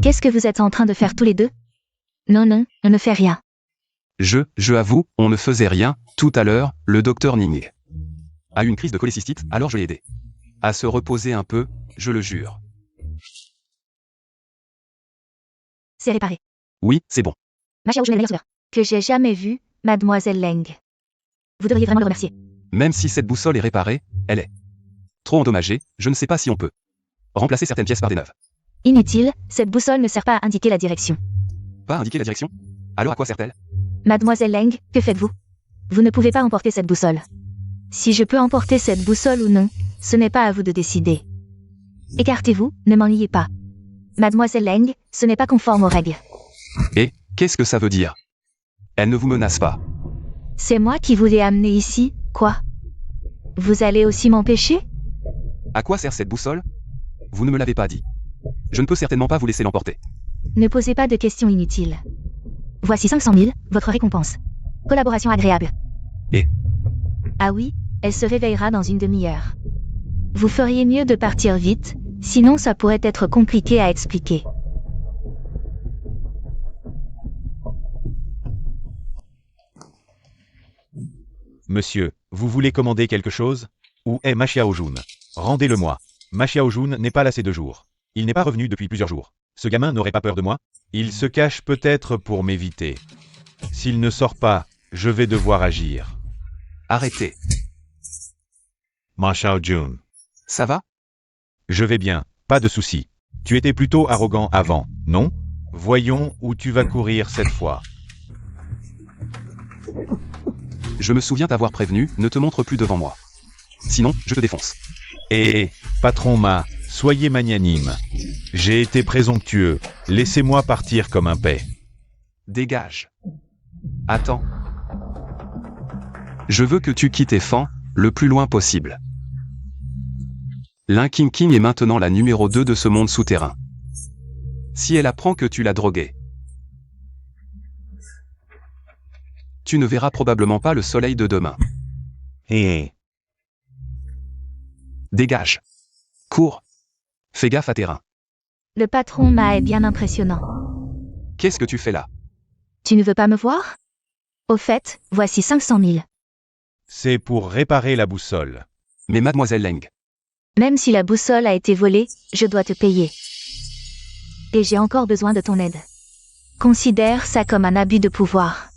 Qu'est-ce que vous êtes en train de faire tous les deux? Non, non, on ne fait rien. Je avoue, on ne faisait rien, tout à l'heure, le docteur Ning a eu une crise de cholécystite, alors je l'ai aidé. À se reposer un peu, je le jure. C'est réparé. Oui, c'est bon. Ma chère, je l'ai la meilleure soeur que j'ai jamais vue, Mademoiselle Leng. Vous devriez vraiment le remercier. Même si cette boussole est réparée, elle est trop endommagée, je ne sais pas si on peut remplacer certaines pièces par des neuves. Inutile, cette boussole ne sert pas à indiquer la direction. Pas indiquer la direction? Alors à quoi sert-elle? Mademoiselle Leng, que faites-vous? Vous ne pouvez pas emporter cette boussole. Si je peux emporter cette boussole ou non, ce n'est pas à vous de décider. Écartez-vous, ne m'ennuyez pas. Mademoiselle Leng, ce n'est pas conforme aux règles. Et, qu'est-ce que ça veut dire? Elle ne vous menace pas. C'est moi qui vous l'ai amené ici, quoi? Vous allez aussi m'empêcher? À quoi sert cette boussole? Vous ne me l'avez pas dit. Je ne peux certainement pas vous laisser l'emporter. Ne posez pas de questions inutiles. Voici 500 000, votre récompense. Collaboration agréable. Et? Ah oui, elle se réveillera dans une demi-heure. Vous feriez mieux de partir vite, sinon ça pourrait être compliqué à expliquer. Monsieur, vous voulez commander quelque chose? Où est Ma Xiaojun? Rendez-le-moi. Ma Xiaojun n'est pas là ces 2 jours. Il n'est pas revenu depuis plusieurs jours. Ce gamin n'aurait pas peur de moi? Il se cache peut-être pour m'éviter. S'il ne sort pas, je vais devoir agir. Arrêtez. Ma Xiaojun. Ça va? Je vais bien, pas de souci. Tu étais plutôt arrogant avant, non? Voyons où tu vas courir cette fois. Je me souviens t'avoir prévenu, ne te montre plus devant moi. Sinon, je te défonce. Patron Ma, soyez magnanime. J'ai été présomptueux. Laissez-moi partir comme un paix. Dégage. Attends. Je veux que tu quittes Fan, le plus loin possible. Linking King est maintenant la numéro 2 de ce monde souterrain. Si elle apprend que tu l'as droguée, tu ne verras probablement pas le soleil de demain. Dégage. Cours. Fais gaffe à tes reins. Le patron Ma est bien impressionnant. Qu'est-ce que tu fais là? Tu ne veux pas me voir? Au fait, voici 500 000. C'est pour réparer la boussole. Mais mademoiselle Leng, Même si la boussole a été volée, je dois te payer. Et j'ai encore besoin de ton aide. Considère ça comme un abus de pouvoir.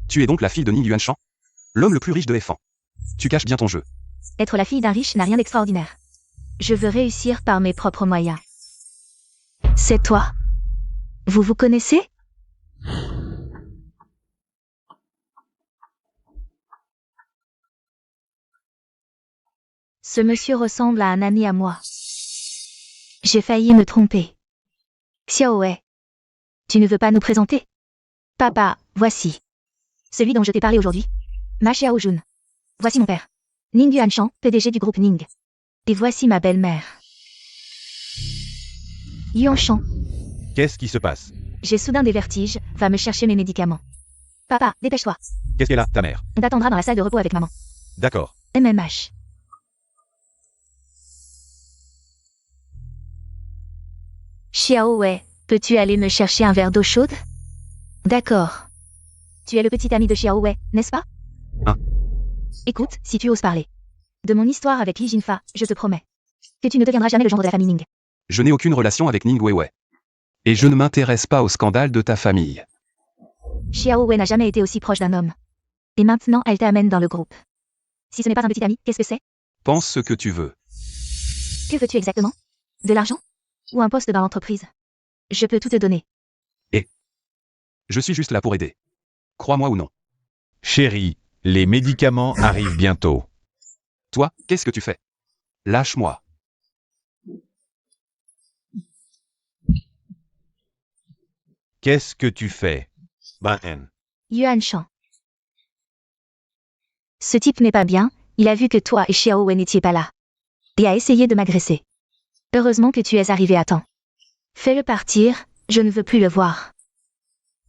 tu es donc la fille de Ning Yuanshan? L'homme le plus riche de Fan. Tu caches bien ton jeu. Être la fille d'un riche n'a rien d'extraordinaire. Je veux réussir par mes propres moyens. C'est toi. Vous vous connaissez? Ce monsieur ressemble à un ami à moi. J'ai failli me tromper. Xiaowei. Tu ne veux pas nous présenter? Papa, voici. Celui dont je t'ai parlé aujourd'hui. Ma Xiaojun. Voici mon père. Ning Yuanshan, PDG du groupe Ning. Et voici ma belle-mère. Yuanshan. Qu'est-ce qui se passe? J'ai soudain des vertiges, va me chercher mes médicaments. Papa, dépêche-toi. Qu'est-ce qu'elle a, ta mère? On t'attendra dans la salle de repos avec maman. D'accord. MMH. Xiaowei, peux-tu aller me chercher un verre d'eau chaude? D'accord. Tu es le petit ami de Xiaowei, n'est-ce pas? Hein? Écoute, si tu oses parler. De mon histoire avec Li Jinfa, je te promets. Que tu ne deviendras jamais le gendre de la famille Ning. Je n'ai aucune relation avec Ning Weiwei. Et je ne m'intéresse pas au scandale de ta famille. Xiaowei n'a jamais été aussi proche d'un homme. Et maintenant, elle t'amène dans le groupe. Si ce n'est pas un petit ami, qu'est-ce que c'est? Pense ce que tu veux. Que veux-tu exactement? De l'argent? Ou un poste dans l'entreprise? Je peux tout te donner. Je suis juste là pour aider. Crois-moi ou non. Chérie, les médicaments arrivent bientôt. Toi, qu'est-ce que tu fais? Lâche-moi. Qu'est-ce que tu fais? Yuanshan. Ce type n'est pas bien, il a vu que toi et Xiaowei n'étiez pas là. Et a essayé de m'agresser. Heureusement que tu es arrivé à temps. Fais-le partir, je ne veux plus le voir.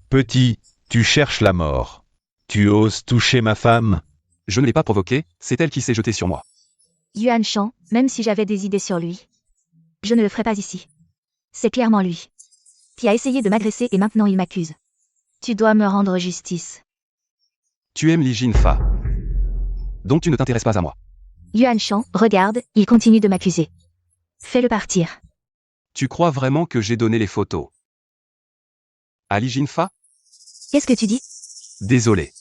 Petit, tu cherches la mort. Tu oses toucher ma femme? Je ne l'ai pas provoqué, c'est elle qui s'est jetée sur moi. Yuanshan, même si j'avais des idées sur lui, je ne le ferai pas ici. C'est clairement lui qui a essayé de m'agresser et maintenant il m'accuse. Tu dois me rendre justice. Tu aimes Li Jinfa. Donc tu ne t'intéresses pas à moi. Yuanshan, regarde, il continue de m'accuser. Fais-le partir. Tu crois vraiment que j'ai donné les photos à Li Jinfa? Qu'est-ce que tu dis? Désolé.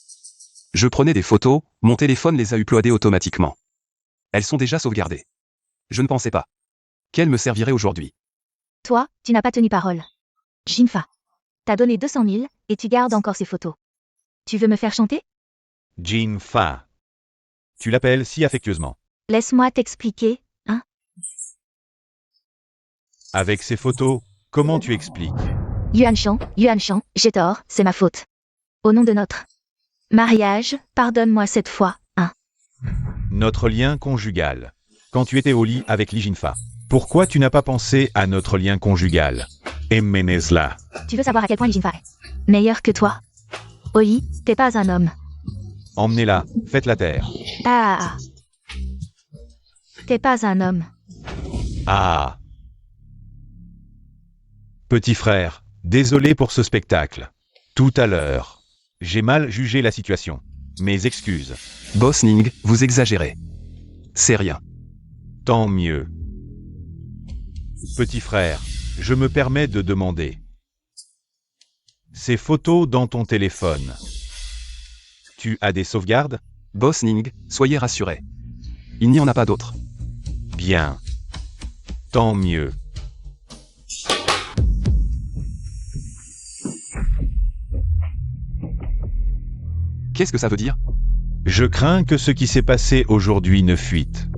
Je prenais des photos, mon téléphone les a uploadées automatiquement. Elles sont déjà sauvegardées. Je ne pensais pas qu'elles me serviraient aujourd'hui. Toi, tu n'as pas tenu parole. Jinfa. T'as donné 200 000, et tu gardes encore ces photos. Tu veux me faire chanter? Jinfa. Tu l'appelles si affectueusement. Laisse-moi t'expliquer, hein? Avec ces photos, comment tu expliques? Yuanshan, j'ai tort, c'est ma faute. Au nom de notre mariage, pardonne-moi cette fois, hein? Notre lien conjugal. Quand tu étais au lit avec Li Jinfa. Pourquoi tu n'as pas pensé à notre lien conjugal? Emmenez-la. Tu veux savoir à quel point Li Jinfa est meilleur que toi? Oli, t'es pas un homme. Emmenez-la, faites-la taire. Ah. T'es pas un homme. Ah. Petit frère, désolé pour ce spectacle. Tout à l'heure, j'ai mal jugé la situation. Mes excuses. Boss Ning, vous exagérez. C'est rien. Tant mieux. Petit frère, je me permets de demander. Ces photos dans ton téléphone. Tu as des sauvegardes? Boss Ning, soyez rassurés. Il n'y en a pas d'autres. Bien. Tant mieux. Qu'est-ce que ça veut dire? Je crains que ce qui s'est passé aujourd'hui ne fuite.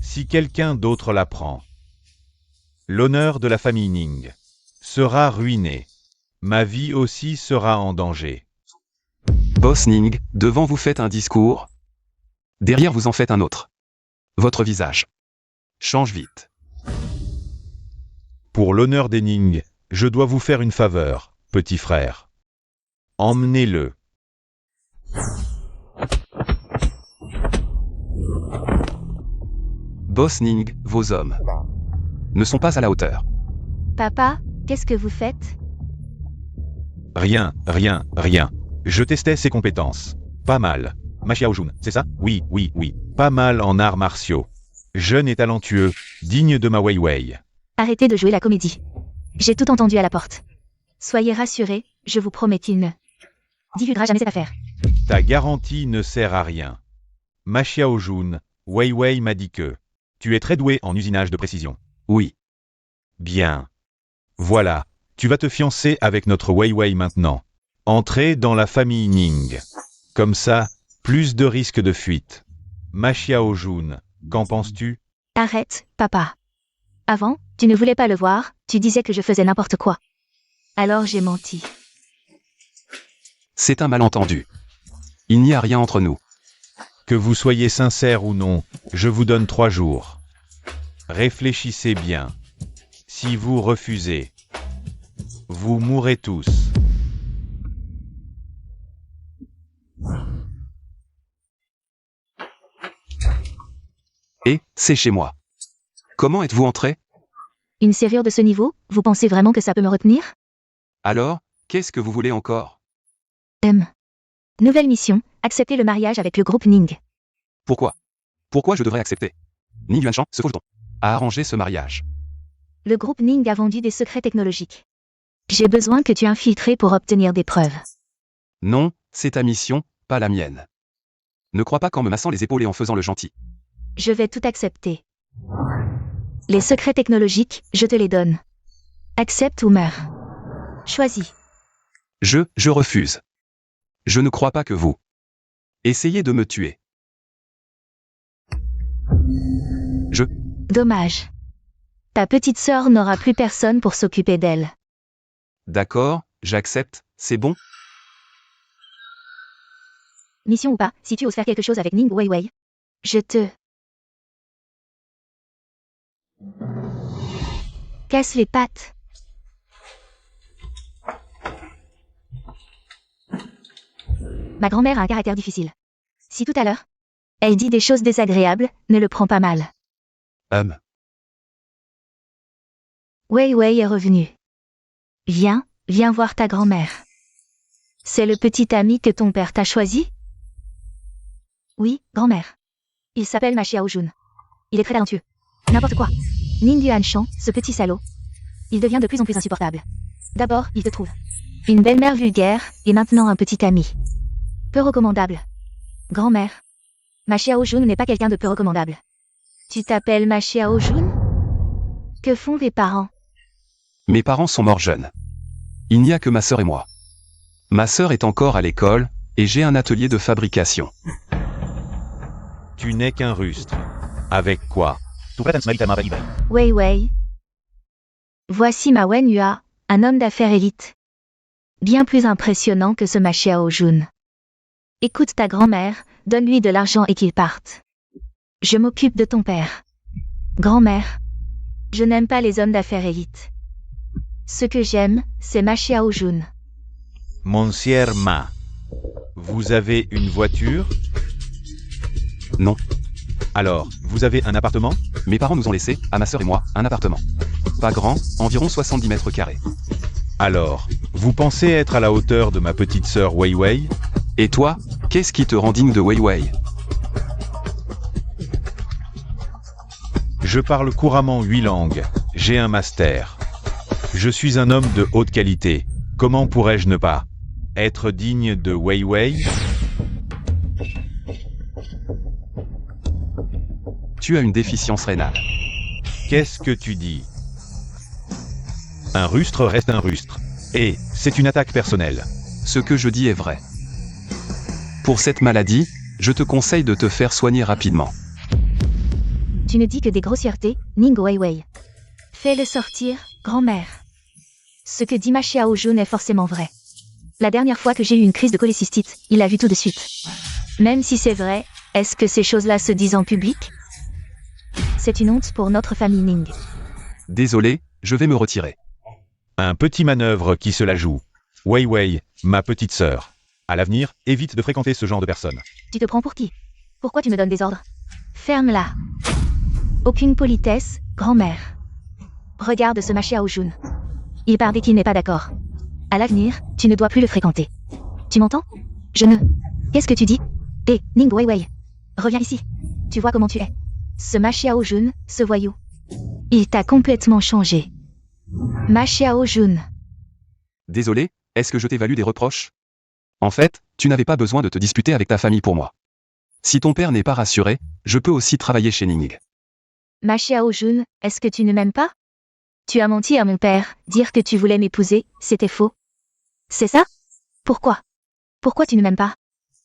Si quelqu'un d'autre l'apprend, l'honneur de la famille Ning sera ruiné. Ma vie aussi sera en danger. Boss Ning, devant vous faites un discours. Derrière vous en faites un autre. Votre visage change vite. Pour l'honneur des Ning, je dois vous faire une faveur, petit frère. Emmenez-le. Boss Ning, vos hommes ne sont pas à la hauteur. Papa, qu'est-ce que vous faites? Rien. Je testais ses compétences. Pas mal. Ma Xiaojun, c'est ça? Oui. Pas mal en arts martiaux. Jeune et talentueux, digne de ma Wei Wei. Arrêtez de jouer la comédie. J'ai tout entendu à la porte. Soyez rassurés, je vous promets qu'il ne divulguera jamais cette affaire. Ta garantie ne sert à rien. Ma Xiaojun, Wei Wei m'a dit que tu es très doué en usinage de précision. Oui. Bien. Voilà, tu vas te fiancer avec notre Wei Wei maintenant. Entrez dans la famille Ning. Comme ça, plus de risques de fuite. Ma Xiaojun, qu'en penses-tu? Arrête, papa. Avant, tu ne voulais pas le voir, tu disais que je faisais n'importe quoi. Alors j'ai menti. C'est un malentendu. Il n'y a rien entre nous. Que vous soyez sincère ou non, je vous donne 3 jours. Réfléchissez bien. Si vous refusez, vous mourrez tous. Et, c'est chez moi. Comment êtes-vous entré? Une serrure de ce niveau, vous pensez vraiment que ça peut me retenir? Alors, qu'est-ce que vous voulez encore? Nouvelle mission, accepter le mariage avec le groupe Ning. Pourquoi? Pourquoi je devrais accepter? Ning Yuanshan, ce faux jeton, a arrangé ce mariage. Le groupe Ning a vendu des secrets technologiques. J'ai besoin que tu infiltres pour obtenir des preuves. Non, c'est ta mission, pas la mienne. Ne crois pas qu'en me massant les épaules et en faisant le gentil. Je vais tout accepter. Les secrets technologiques, je te les donne. Accepte ou meurs. Choisis. Je refuse. Je ne crois pas que vous essayez de me tuer. Dommage. Ta petite sœur n'aura plus personne pour s'occuper d'elle. D'accord, j'accepte, c'est bon? Mission ou pas, si tu oses faire quelque chose avec Ning Wei Wei, je te casse les pattes. Ma grand-mère a un caractère difficile. Si tout à l'heure, elle dit des choses désagréables, ne le prends pas mal. Wei Wei est revenu. Viens voir ta grand-mère. C'est le petit ami que ton père t'a choisi? Oui, grand-mère. Il s'appelle Ma Xiaojun. Il est très talentueux. N'importe quoi. Ning Yuanshan, ce petit salaud. Il devient de plus en plus insupportable. D'abord, il te trouve une belle-mère vulgaire, et maintenant un petit ami. Peu recommandable. Grand-mère. Ma Xiaojun n'est pas quelqu'un de peu recommandable. Tu t'appelles Ma Xiaojun? Que font tes parents? Mes parents sont morts jeunes. Il n'y a que ma sœur et moi. Ma sœur est encore à l'école, et j'ai un atelier de fabrication. Tu n'es qu'un rustre. Avec quoi? Wei Wei. Voici Ma Wenhua, un homme d'affaires élite. Bien plus impressionnant que ce Ma Xiaojun. Écoute ta grand-mère, donne-lui de l'argent et qu'il parte. Je m'occupe de ton père. Grand-mère. Je n'aime pas les hommes d'affaires élites. Ce que j'aime, c'est Ma Xiaojun. Monsieur Ma, vous avez une voiture? Non. Alors, vous avez un appartement? Mes parents nous ont laissé, à ma sœur et moi, un appartement. Pas grand, environ 70 mètres carrés. Alors, vous pensez être à la hauteur de ma petite sœur Wei Wei? Et toi, qu'est-ce qui te rend digne de Wei Wei? Je parle couramment 8 langues. J'ai un master. Je suis un homme de haute qualité. Comment pourrais-je ne pas être digne de Wei Wei? Tu as une déficience rénale. Qu'est-ce que tu dis? Un rustre reste un rustre. Et c'est une attaque personnelle. Ce que je dis est vrai. Pour cette maladie, je te conseille de te faire soigner rapidement. Tu ne dis que des grossièretés, Ning Weiwei. Fais-le sortir, grand-mère. Ce que dit Ma Xiaojun est forcément vrai. La dernière fois que j'ai eu une crise de cholécystite, il l'a vu tout de suite. Même si c'est vrai, est-ce que ces choses-là se disent en public? C'est une honte pour notre famille Ning. Désolé, je vais me retirer. Un petit manœuvre qui se la joue. Wei Wei, ma petite sœur. À l'avenir, évite de fréquenter ce genre de personnes. Tu te prends pour qui? Pourquoi tu me donnes des ordres? Ferme-la. Aucune politesse, grand-mère. Regarde ce Ma Xiaojun. Il part dès qu'il n'est pas d'accord. À l'avenir, tu ne dois plus le fréquenter. Tu m'entends? Je ne... Qu'est-ce que tu dis? Hé, Ning Weiwei. Reviens ici. Tu vois comment tu es. Ce Ma Xiaojun, ce voyou. Il t'a complètement changé. Ma Xiaojun. Désolé, est-ce que je t'ai valu des reproches? En fait, tu n'avais pas besoin de te disputer avec ta famille pour moi. Si ton père n'est pas rassuré, je peux aussi travailler chez Ning. Ma Xiaojun, est-ce que tu ne m'aimes pas? Tu as menti à mon père, dire que tu voulais m'épouser, c'était faux. C'est ça? Pourquoi? Pourquoi tu ne m'aimes pas?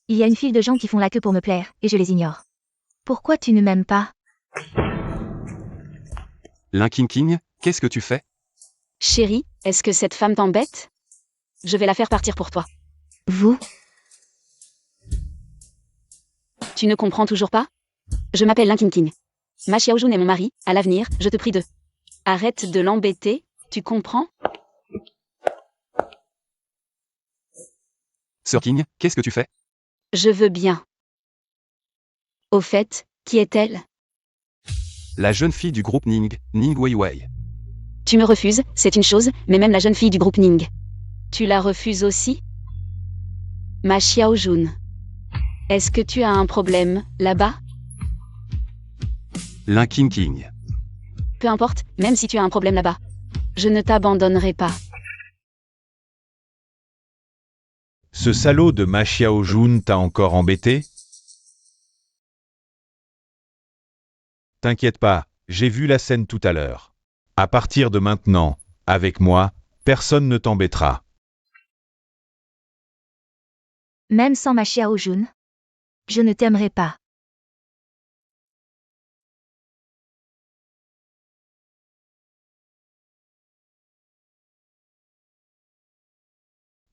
Il y a une file de gens qui font la queue pour me plaire, et je les ignore. Pourquoi tu ne m'aimes pas? Lin King, qu'est-ce que tu fais? Chérie, est-ce que cette femme t'embête? Je vais la faire partir pour toi. Vous? Tu ne comprends toujours pas? Je m'appelle Lin King. Ma Xiaojun est mon mari, à l'avenir, je te prie de... Arrête de l'embêter, tu comprends? Sir King, qu'est-ce que tu fais? Je veux bien. Au fait, qui est-elle? La jeune fille du groupe Ning, Ning Weiwei. Tu me refuses, c'est une chose, mais même la jeune fille du groupe Ning. Tu la refuses aussi? Ma Xiaojun. Est-ce que tu as un problème, là-bas? Lin King. Peu importe, même si tu as un problème là-bas. Je ne t'abandonnerai pas. Ce salaud de Ma Xiaojun t'a encore embêté? T'inquiète pas, j'ai vu la scène tout à l'heure. À partir de maintenant, avec moi, personne ne t'embêtera. Même sans Ma Xiaojun? Je ne t'aimerai pas.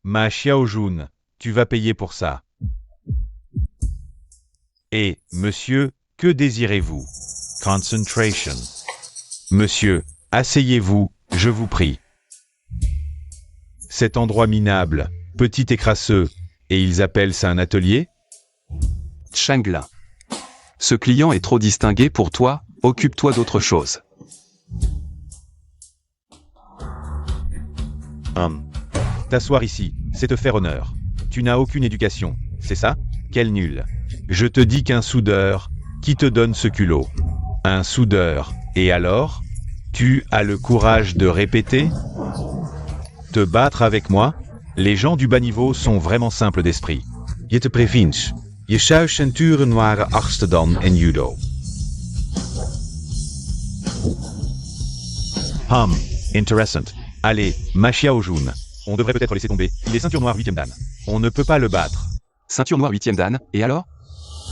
Ma Xiaojun, tu vas payer pour ça. Et, monsieur, que désirez-vous? Concentration. Monsieur, asseyez-vous, je vous prie. Cet endroit minable, petit et crasseux, et ils appellent ça un atelier? Changlin. Ce client est trop distingué pour toi, occupe-toi d'autre chose. T'asseoir ici, c'est te faire honneur. Tu n'as aucune éducation, c'est ça? Quel nul. Je te dis qu'un soudeur, qui te donne ce culot? Un soudeur, et alors? Tu as le courage de répéter? Te battre avec moi? Les gens du bas niveau sont vraiment simples d'esprit. Je te préviens, je centuren waren achtste dan in judo. Interessant. Allez, Ma Xiaojun. On devrait peut-être laisser tomber, il est ceinture noire 8e dan. On ne peut pas le battre. Ceinture noire 8e dan, et alors?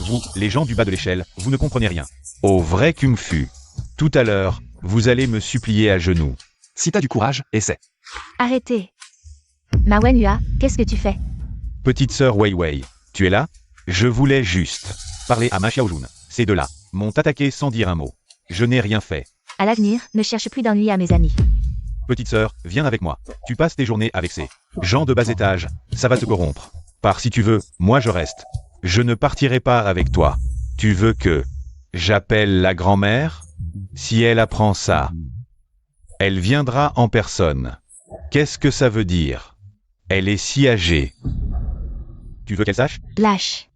Vous, les gens du bas de l'échelle, vous ne comprenez rien. Au vrai Kung Fu. Tout à l'heure, vous allez me supplier à genoux. Si t'as du courage, essaie. Arrêtez. Ma Wenhua, qu'est-ce que tu fais? Petite sœur Wei Wei, tu es là? Je voulais juste parler à Ma Xiaojun. Ces deux-là m'ont attaqué sans dire un mot. Je n'ai rien fait. À l'avenir, ne cherche plus d'ennui à mes amis. Petite sœur, viens avec moi. Tu passes tes journées avec ces gens de bas étage. Ça va te corrompre. Pars si tu veux, moi je reste. Je ne partirai pas avec toi. Tu veux que j'appelle la grand-mère? Si elle apprend ça, elle viendra en personne. Qu'est-ce que ça veut dire? Elle est si âgée. Tu veux qu'elle sache? Lâche.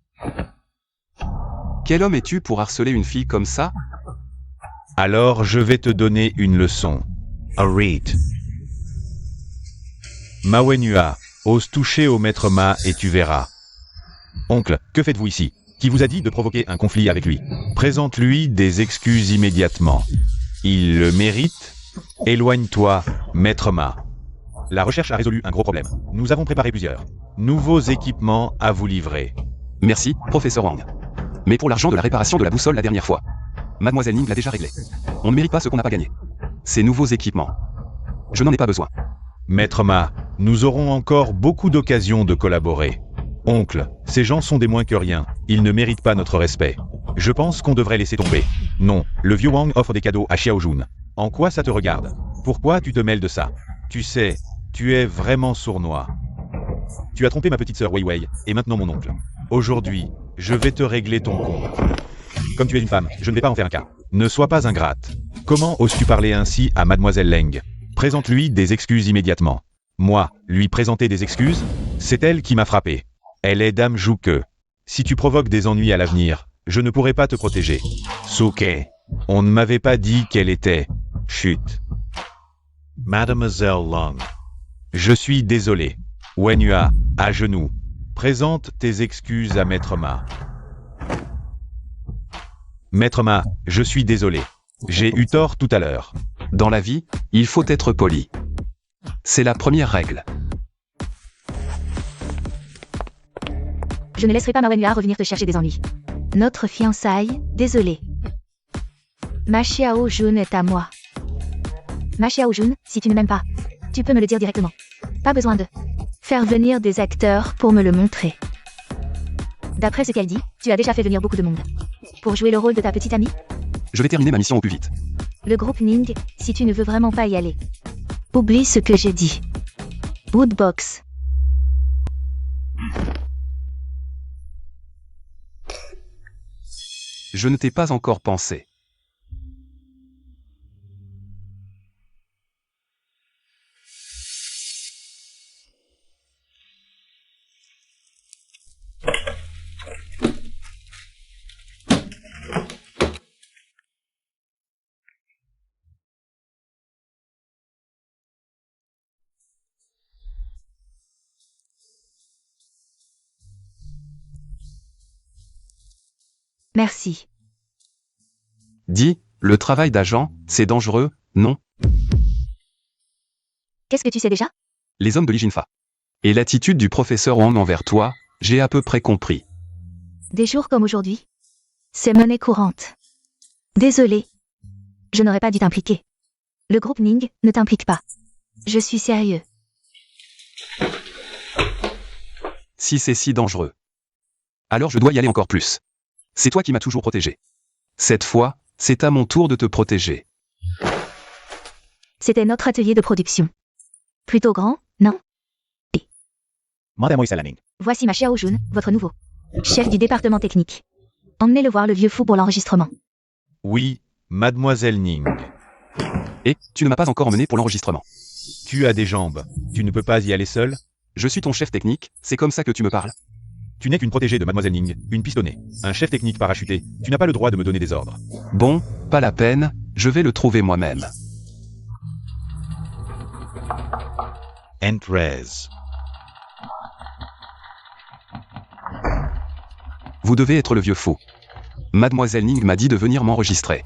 Quel homme es-tu pour harceler une fille comme ça? Alors je vais te donner une leçon. A read. Ma Wenhua, ose toucher au maître Ma et tu verras. Oncle, que faites-vous ici? Qui vous a dit de provoquer un conflit avec lui? Présente-lui des excuses immédiatement. Il le mérite? Éloigne-toi, maître Ma. La recherche a résolu un gros problème. Nous avons préparé plusieurs nouveaux équipements à vous livrer. Merci, professeur Wang. Mais pour l'argent de la réparation de la boussole la dernière fois. Mademoiselle Ning l'a déjà réglé. On ne mérite pas ce qu'on n'a pas gagné. Ces nouveaux équipements. Je n'en ai pas besoin. Maître Ma, nous aurons encore beaucoup d'occasions de collaborer. Oncle, ces gens sont des moins que rien. Ils ne méritent pas notre respect. Je pense qu'on devrait laisser tomber. Non, le vieux Wang offre des cadeaux à Xiao Jun. En quoi ça te regarde? Pourquoi tu te mêles de ça? Tu sais, tu es vraiment sournois. Tu as trompé ma petite sœur Wei Wei, et maintenant mon oncle. Aujourd'hui, je vais te régler ton compte. Comme tu es une femme, je ne vais pas en faire un cas. Ne sois pas ingrate. Comment oses-tu parler ainsi à Mademoiselle Leng? Présente-lui des excuses immédiatement. Moi, lui présenter des excuses? C'est elle qui m'a frappé. Elle est dame Jouke. Si tu provoques des ennuis à l'avenir, je ne pourrai pas te protéger. Suke. On ne m'avait pas dit qu'elle était... Chut. Mademoiselle Long. Je suis désolé. Wenhua, à genoux. Présente tes excuses à Maître Ma. Maître Ma, je suis désolé. J'ai eu tort tout à l'heure. Dans la vie, il faut être poli. C'est la première règle. Je ne laisserai pas ma Wenhua revenir te chercher des ennuis. Notre fiançaille, désolé. Ma Xiao Jun est à moi. Ma Xiao Jun, si tu ne m'aimes pas, tu peux me le dire directement. Pas besoin de faire venir des acteurs pour me le montrer. D'après ce qu'elle dit, tu as déjà fait venir beaucoup de monde. Pour jouer le rôle de ta petite amie? Je vais terminer ma mission au plus vite. Le groupe Ning, si tu ne veux vraiment pas y aller. Oublie ce que j'ai dit. Woodbox. Je ne t'ai pas encore pensé. Merci. Dis, le travail d'agent, c'est dangereux, non? Qu'est-ce que tu sais déjà? Les hommes de l'Ijinfa. Et l'attitude du professeur Wang envers toi, j'ai à peu près compris. Des jours comme aujourd'hui? C'est monnaie courante. Désolé. Je n'aurais pas dû t'impliquer. Le groupe Ning ne t'implique pas. Je suis sérieux. Si c'est si dangereux. Alors je dois y aller encore plus. C'est toi qui m'as toujours protégé. Cette fois, c'est à mon tour de te protéger. C'était notre atelier de production. Plutôt grand, non? Voici ma Xiao Jun, votre nouveau chef du département technique. Emmenez-le voir le vieux fou pour l'enregistrement. Oui, Mademoiselle Ning. Et, tu ne m'as pas encore emmené pour l'enregistrement. Tu as des jambes. Tu ne peux pas y aller seul? Je suis ton chef technique, c'est comme ça que tu me parles? Tu n'es qu'une protégée de Mademoiselle Ning, une pistonnée, un chef technique parachuté. Tu n'as pas le droit de me donner des ordres. Bon, pas la peine, je vais le trouver moi-même. Entrez. Vous devez être le vieux fou. Mademoiselle Ning m'a dit de venir m'enregistrer.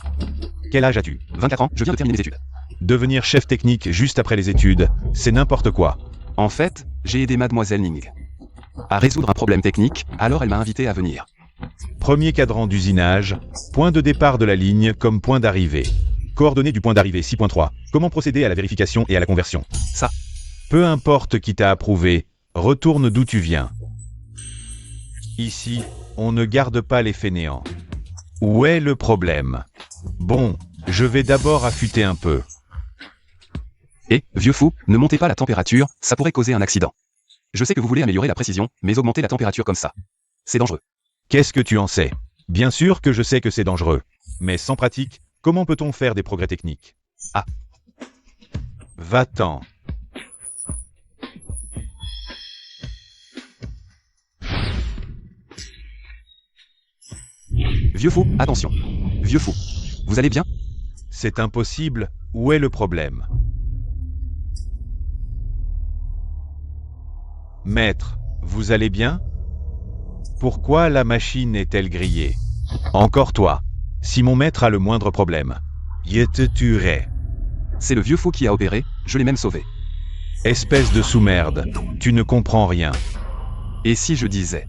Quel âge as-tu? 24 ans, je viens de terminer mes études. Devenir chef technique juste après les études, c'est n'importe quoi. En fait, j'ai aidé Mademoiselle Ning à résoudre un problème technique, alors elle m'a invité à venir. Premier cadran d'usinage, point de départ de la ligne comme point d'arrivée. Coordonnées du point d'arrivée 6.3. Comment procéder à la vérification et à la conversion? Ça. Peu importe qui t'a approuvé, retourne d'où tu viens. Ici, on ne garde pas les fainéants. Où est le problème? Bon, je vais d'abord affûter un peu. Et, vieux fou, ne montez pas la température, ça pourrait causer un accident. Je sais que vous voulez améliorer la précision, mais augmenter la température comme ça, c'est dangereux. Qu'est-ce que tu en sais? Bien sûr que je sais que c'est dangereux. Mais sans pratique, comment peut-on faire des progrès techniques? Ah. Va-t'en. Vieux fou, attention. Vieux fou. Vous allez bien? C'est impossible. Où est le problème? Maître, vous allez bien? Pourquoi la machine est-elle grillée? Encore toi. Si mon maître a le moindre problème, je te tuerai. C'est le vieux fou qui a opéré, je l'ai même sauvé. Espèce de sous-merde, tu ne comprends rien. Et si je disais?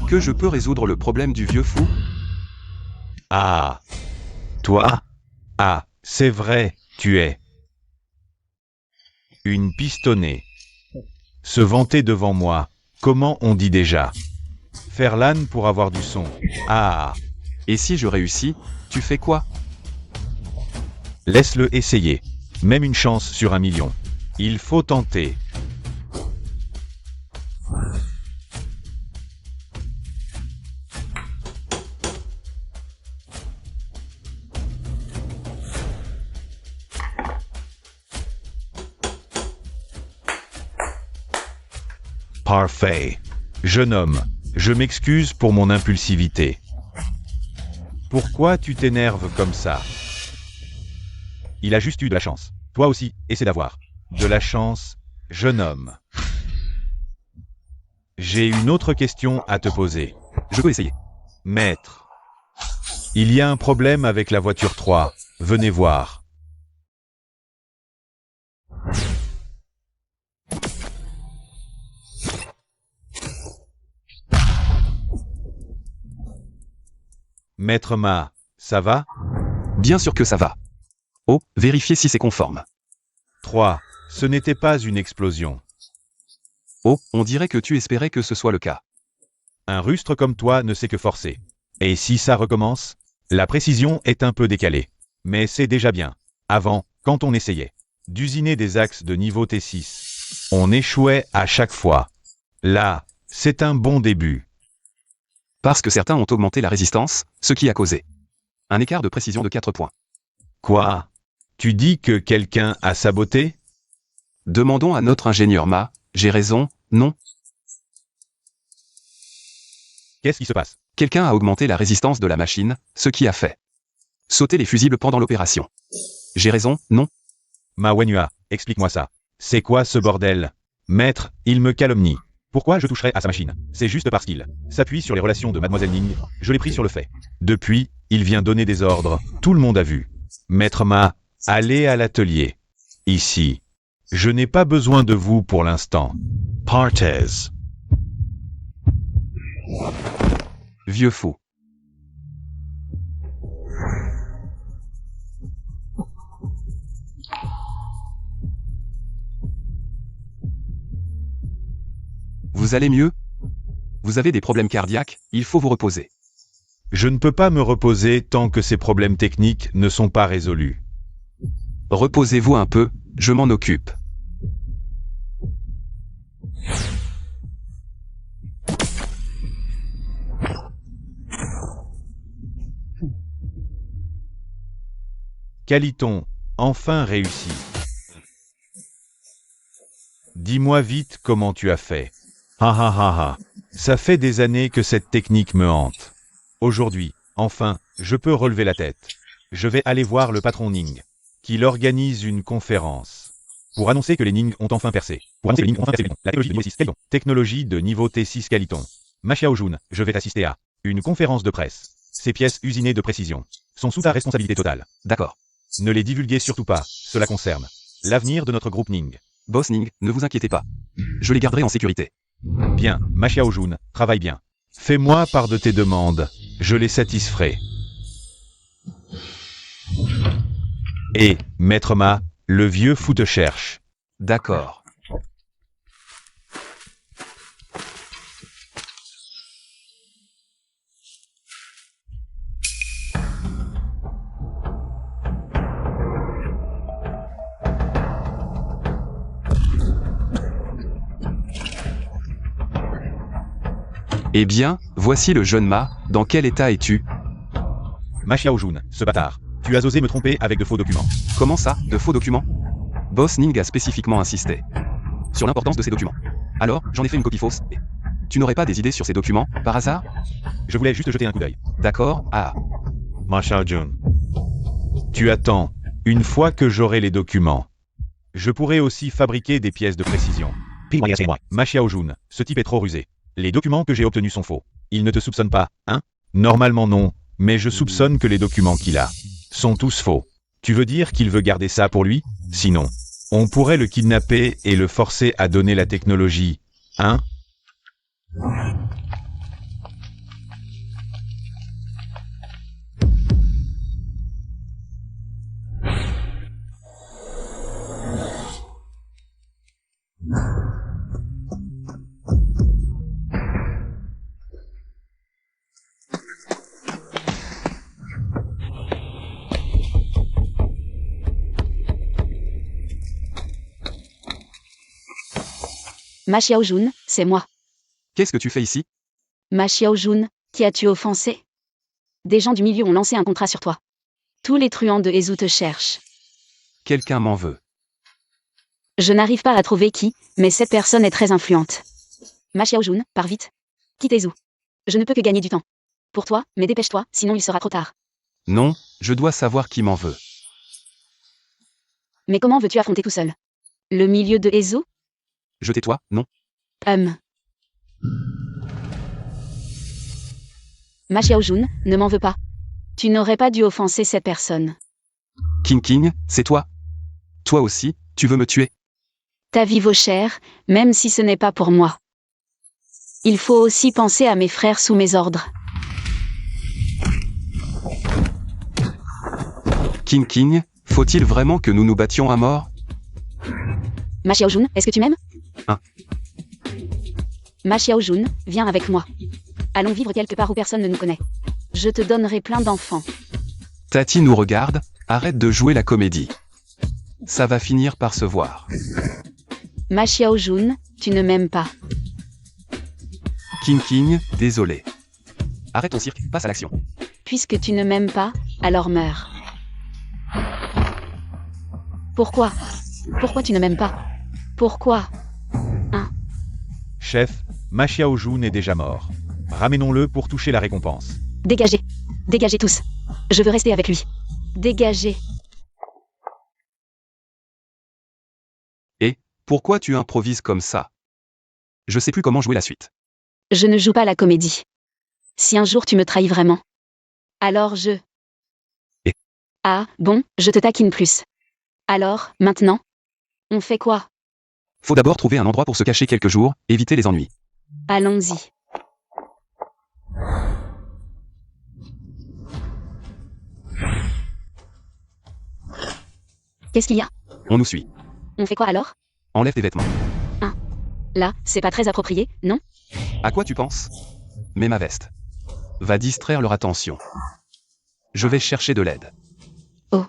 Que je peux résoudre le problème du vieux fou? Ah. Toi? Ah, c'est vrai, tu es. Une pistonnée. Se vanter devant moi. Comment on dit déjà? Faire l'âne pour avoir du son. Ah. Et si je réussis, tu fais quoi? Laisse-le essayer. Même une chance sur 1 million. Il faut tenter. Parfait. Jeune homme, je m'excuse pour mon impulsivité. Pourquoi tu t'énerves comme ça? Il a juste eu de la chance. Toi aussi, essaie d'avoir de la chance, jeune homme. J'ai une autre question à te poser. Je peux essayer. Maître, il y a un problème avec la voiture 3. Venez voir. Maître Ma, ça va? Bien sûr que ça va. Oh, vérifiez si c'est conforme. 3. Ce n'était pas une explosion. Oh, on dirait que tu espérais que ce soit le cas. Un rustre comme toi ne sait que forcer. Et si ça recommence? La précision est un peu décalée. Mais c'est déjà bien. Avant, quand on essayait d'usiner des axes de niveau T6, on échouait à chaque fois. Là, c'est un bon début. Parce que certains ont augmenté la résistance, ce qui a causé un écart de précision de 4 points. Quoi? Tu dis que quelqu'un a saboté? Demandons à notre ingénieur Ma, j'ai raison, non? Qu'est-ce qui se passe? Quelqu'un a augmenté la résistance de la machine, ce qui a fait sauter les fusibles pendant l'opération. J'ai raison, non? Ma Wenhua, explique-moi ça. C'est quoi ce bordel? Maître, il me calomnie. Pourquoi je toucherais à sa machine? C'est juste parce qu'il s'appuie sur les relations de Mademoiselle Ning. Je l'ai pris sur le fait. Depuis, il vient donner des ordres. Tout le monde a vu. Maître Ma, allez à l'atelier. Ici. Je n'ai pas besoin de vous pour l'instant. Partez. Vieux fou. Vous allez mieux? Vous avez des problèmes cardiaques, il faut vous reposer. Je ne peux pas me reposer tant que ces problèmes techniques ne sont pas résolus. Reposez-vous un peu, je m'en occupe. Caliton, enfin réussi. Dis-moi vite comment tu as fait. Ha ha ha ha. Ça fait des années que cette technique me hante. Aujourd'hui, enfin, je peux relever la tête. Je vais aller voir le patron Ning, qu'il organise une conférence pour annoncer que les Ning ont enfin percé. Pour annoncer que les Ning ont enfin percé la technologie de niveau 6 Caliton. Technologie de niveau T6 Caliton. Ma Xiaojun, je vais t'assister à une conférence de presse. Ces pièces usinées de précision sont sous ta responsabilité totale. D'accord. Ne les divulguez surtout pas, cela concerne l'avenir de notre groupe Ning. Boss Ning, ne vous inquiétez pas. Je les garderai en sécurité. Bien, Ma Xiaojun, travaille bien. Fais-moi part de tes demandes, je les satisferai. Et, Maître Ma, le vieux fou te cherche. D'accord. Eh bien, voici le jeune Ma, dans quel état es-tu? Ma Xiaojun, ce bâtard, tu as osé me tromper avec de faux documents. Comment ça, de faux documents? Boss Ning a spécifiquement insisté sur l'importance de ces documents. Alors, j'en ai fait une copie fausse. Et tu n'aurais pas des idées sur ces documents, par hasard? Je voulais juste jeter un coup d'œil. D'accord, ah. Ma Xiaojun. Tu attends, une fois que j'aurai les documents. Je pourrai aussi fabriquer des pièces de précision. Ma Xiaojun, ce type est trop rusé. Les documents que j'ai obtenus sont faux. Il ne te soupçonne pas, hein? Normalement non, mais je soupçonne que les documents qu'il a sont tous faux. Tu veux dire qu'il veut garder ça pour lui? Sinon, on pourrait le kidnapper et le forcer à donner la technologie, hein? Ma Xiaojun, c'est moi. Qu'est-ce que tu fais ici? Ma Xiaojun, qui as-tu offensé? Des gens du milieu ont lancé un contrat sur toi. Tous les truands de Ezu te cherchent. Quelqu'un m'en veut. Je n'arrive pas à trouver qui, mais cette personne est très influente. Ma Xiaojun, pars vite. Quitte Ezu. Je ne peux que gagner du temps. Pour toi, mais dépêche-toi, sinon il sera trop tard. Non, je dois savoir qui m'en veut. Mais comment veux-tu affronter tout seul? Le milieu de Ezu? Je tais-toi, non? Ma Xiaojun, ne m'en veux pas. Tu n'aurais pas dû offenser cette personne. King, c'est toi? Toi aussi, tu veux me tuer? Ta vie vaut cher, même si ce n'est pas pour moi. Il faut aussi penser à mes frères sous mes ordres. King, faut-il vraiment que nous nous battions à mort? Ma Xiaojun, est-ce que tu m'aimes? Hein? Ma Xiaojun, viens avec moi. Allons vivre quelque part où personne ne nous connaît. Je te donnerai plein d'enfants. Tati nous regarde, arrête de jouer la comédie. Ça va finir par se voir. Ma Xiaojun, tu ne m'aimes pas. King, désolé. Arrête ton cirque, passe à l'action. Puisque tu ne m'aimes pas, alors meurs. Pourquoi? Pourquoi tu ne m'aimes pas? Pourquoi? Chef, Ma Xiaojun est déjà mort. Ramenons-le pour toucher la récompense. Dégagez. Dégagez tous. Je veux rester avec lui. Dégagez. Et, pourquoi tu improvises comme ça? Je sais plus comment jouer la suite. Je ne joue pas la comédie. Si un jour tu me trahis vraiment, alors je... Et? Ah, bon, je te taquine plus. Alors, maintenant, on fait quoi? Faut d'abord trouver un endroit pour se cacher quelques jours, éviter les ennuis. Allons-y. Qu'est-ce qu'il y a? On nous suit. On fait quoi alors? Enlève tes vêtements. Là, c'est pas très approprié, non? À quoi tu penses? Mets ma veste. Va distraire leur attention. Je vais chercher de l'aide. Oh.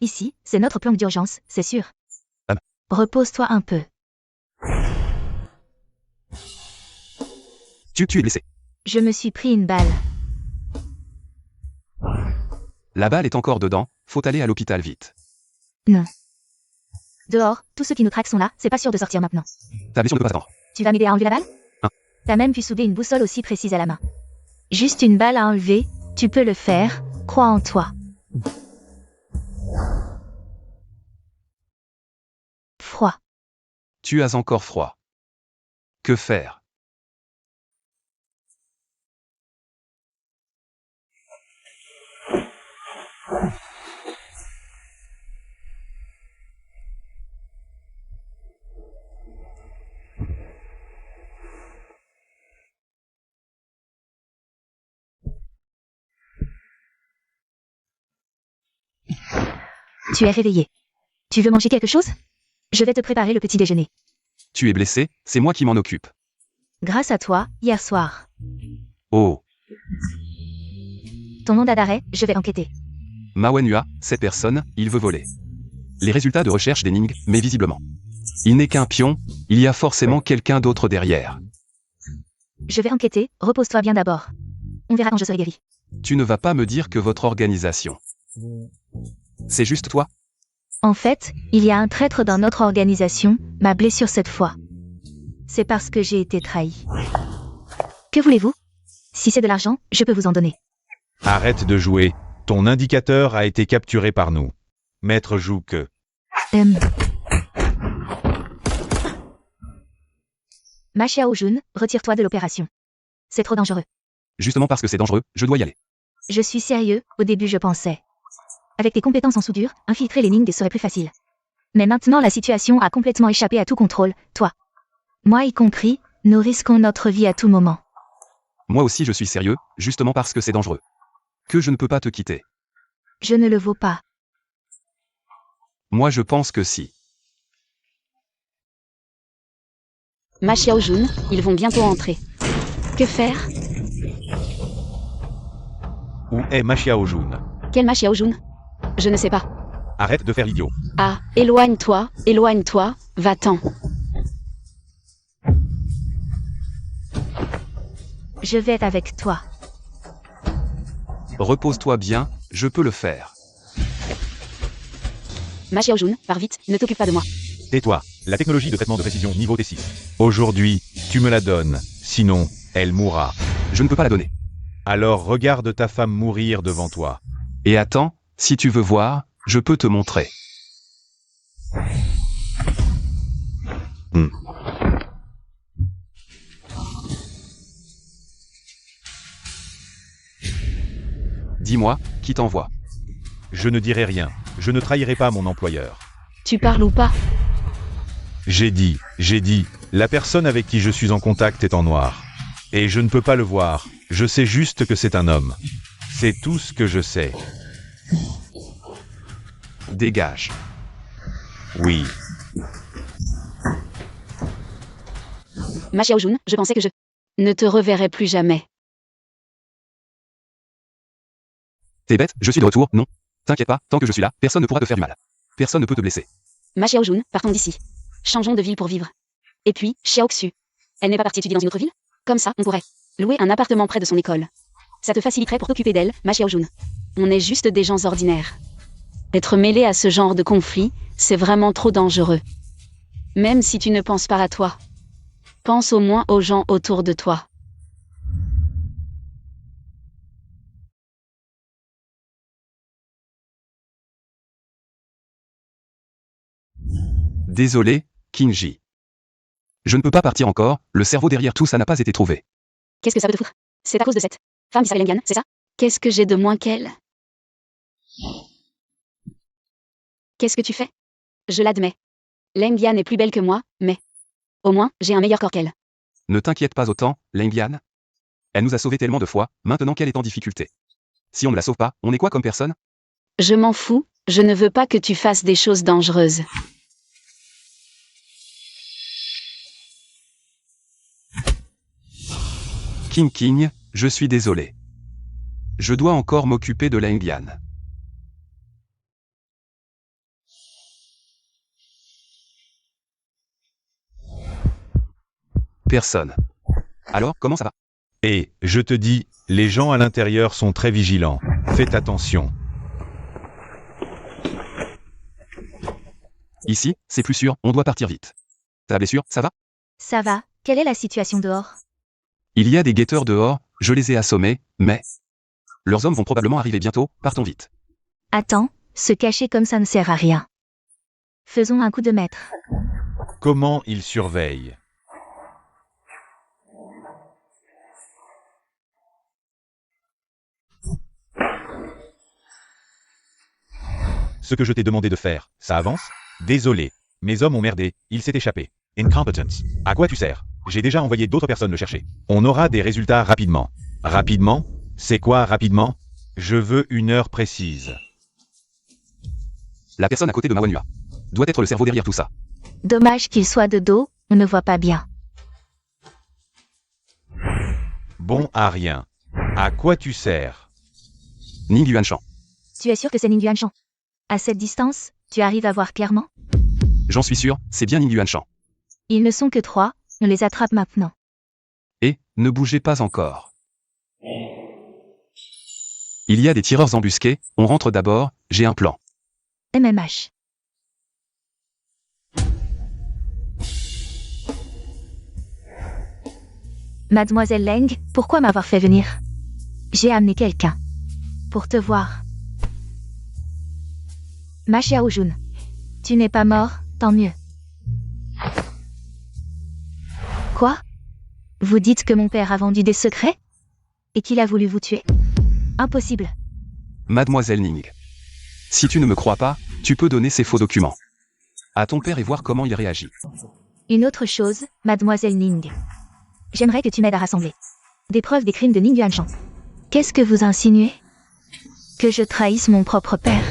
Ici, c'est notre plan d'urgence, c'est sûr. Ah. Repose-toi un peu. Tu es blessé. Je me suis pris une balle. La balle est encore dedans, faut aller à l'hôpital vite. Dehors, tous ceux qui nous traquent sont là, c'est pas sûr de sortir maintenant. Ta blessure ne peut pas attendre. Tu vas m'aider à enlever la balle? Hein. T'as même pu souder une boussole aussi précise à la main. Juste une balle à enlever, tu peux le faire, crois en toi. Froid. Tu as encore froid. Que faire? Tu es réveillé. Tu veux manger quelque chose? Je vais te préparer le petit déjeuner. Tu es blessé, c'est moi qui m'en occupe. Grâce à toi, hier soir. Oh. Ton mandat d'arrêt, je vais enquêter. Mawenua, cette personne, il veut voler. Les résultats de recherche d'Ening, mais visiblement. Il n'est qu'un pion, il y a forcément quelqu'un d'autre derrière. Je vais enquêter, repose-toi bien d'abord. On verra quand je serai guéri. Tu ne vas pas me dire que votre organisation. C'est juste toi? En fait, il y a un traître dans notre organisation, ma blessure cette fois. C'est parce que j'ai été trahi. Que voulez-vous? Si c'est de l'argent, je peux vous en donner. Arrête de jouer. Ton indicateur a été capturé par nous. Maître joue que... Ma Xiaojun, retire-toi de l'opération. C'est trop dangereux. Justement parce que c'est dangereux, je dois y aller. Je suis sérieux, au début je pensais. Avec tes compétences en soudure, infiltrer les Ning serait plus facile. Mais maintenant la situation a complètement échappé à tout contrôle, toi. Moi y compris, nous risquons notre vie à tout moment. Moi aussi je suis sérieux, justement parce que c'est dangereux. Que je ne peux pas te quitter. Je ne le vaux pas. Moi je pense que si. Ma Xiaojun, ils vont bientôt entrer. Que faire? Où est Ma Xiaojun? Quel Ma Xiaojun? Je ne sais pas. Arrête de faire l'idiot. Ah, éloigne-toi, va-t'en. Je vais être avec toi. Repose-toi bien, je peux le faire. Ma Xiaojun, pars vite, ne t'occupe pas de moi. Tais-toi. La technologie de traitement de précision niveau T6. Aujourd'hui, tu me la donnes. Sinon, elle mourra. Je ne peux pas la donner. Alors regarde ta femme mourir devant toi. Et attends, si tu veux voir, je peux te montrer. Dis-moi, qui t'envoie? Je ne dirai rien. Je ne trahirai pas mon employeur. Tu parles ou pas? J'ai dit, la personne avec qui je suis en contact est en noir. Et je ne peux pas le voir, je sais juste que c'est un homme. C'est tout ce que je sais. Dégage. Oui. Ma Xiaojun, je pensais que je ne te reverrai plus jamais. T'es bête, je suis de retour, non? T'inquiète pas, tant que je suis là, personne ne pourra te faire du mal. Personne ne peut te blesser. Ma Xiaojun, partons d'ici. Changeons de ville pour vivre. Et puis, Xiaoxu. Elle n'est pas partie étudier dans une autre ville? Comme ça, on pourrait louer un appartement près de son école. Ça te faciliterait pour t'occuper d'elle, ma Xiaojun. On est juste des gens ordinaires. Être mêlé à ce genre de conflit, c'est vraiment trop dangereux. Même si tu ne penses pas à toi. Pense au moins aux gens autour de toi. Désolé, Kinji. Je ne peux pas partir encore, le cerveau derrière tout ça n'a pas été trouvé. Qu'est-ce que ça peut te foutre? C'est à cause de cette femme qui s'appelle Lengan, c'est ça? Qu'est-ce que j'ai de moins qu'elle? Qu'est-ce que tu fais? Je l'admets. Lengan est plus belle que moi, mais au moins, j'ai un meilleur corps qu'elle. Ne t'inquiète pas autant, Lengian. Elle nous a sauvés tellement de fois, maintenant qu'elle est en difficulté. Si on ne la sauve pas, on est quoi comme personne? Je m'en fous, je ne veux pas que tu fasses des choses dangereuses. King, je suis désolé. Je dois encore m'occuper de Lengian. Personne. Alors, comment ça va? Et, je te dis, les gens à l'intérieur sont très vigilants. Faites attention. Ici, c'est plus sûr, on doit partir vite. Ta blessure, ça va? Ça va, quelle est la situation dehors? Il y a des guetteurs dehors, je les ai assommés, mais... Leurs hommes vont probablement arriver bientôt, partons vite. Attends, se cacher comme ça ne sert à rien. Faisons un coup de maître. Comment ils surveillent? Ce que je t'ai demandé de faire, ça avance? Désolé. Mes hommes ont merdé, il s'est échappé. Incompetence. À quoi tu sers? J'ai déjà envoyé d'autres personnes le chercher. On aura des résultats rapidement. Rapidement? C'est quoi rapidement? Je veux une heure précise. La personne à côté de Mawanua doit être le cerveau derrière tout ça. Dommage qu'il soit de dos, on ne voit pas bien. Bon à rien. À quoi tu sers? Ning Yuanshan. Tu es sûr que c'est Ning Yuanshan? À cette distance, tu arrives à voir clairement? J'en suis sûr, c'est bien Ning Yuanshan. Ils ne sont que 3, on les attrape maintenant. Et, ne bougez pas encore. Il y a des tireurs embusqués, on rentre d'abord, j'ai un plan. MMH. Mademoiselle Leng, pourquoi m'avoir fait venir? J'ai amené quelqu'un. Pour te voir. Ma Xiaojun. Tu n'es pas mort, tant mieux. Quoi? Vous dites que mon père a vendu des secrets? Et qu'il a voulu vous tuer? Impossible. Mademoiselle Ning. Si tu ne me crois pas, tu peux donner ces faux documents à ton père et voir comment il réagit. Une autre chose, Mademoiselle Ning. J'aimerais que tu m'aides à rassembler des preuves des crimes de Ning Yuanshan. Qu'est-ce que vous insinuez? Que je trahisse mon propre père?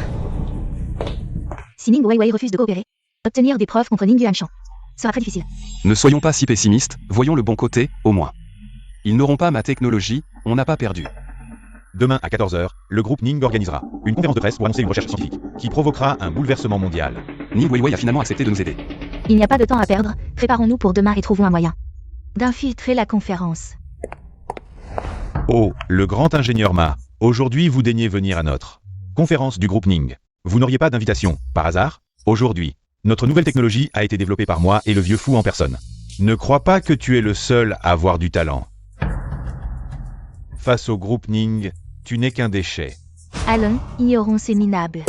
Si Ning Weiwei refuse de coopérer, obtenir des preuves contre Ning Yuanshan sera très difficile. Ne soyons pas si pessimistes, voyons le bon côté, au moins. Ils n'auront pas ma technologie, on n'a pas perdu. Demain à 14h, le groupe Ning organisera une conférence de presse pour annoncer une recherche scientifique qui provoquera un bouleversement mondial. Ning Weiwei a finalement accepté de nous aider. Il n'y a pas de temps à perdre, préparons-nous pour demain et trouvons un moyen d'infiltrer la conférence. Oh, le grand ingénieur Ma, aujourd'hui vous daignez venir à notre conférence du groupe Ning. Vous n'auriez pas d'invitation, par hasard? Aujourd'hui, notre nouvelle technologie a été développée par moi et le vieux fou en personne. Ne crois pas que tu es le seul à avoir du talent. Face au groupe Ning, tu n'es qu'un déchet. Allons, ignorons ces minables.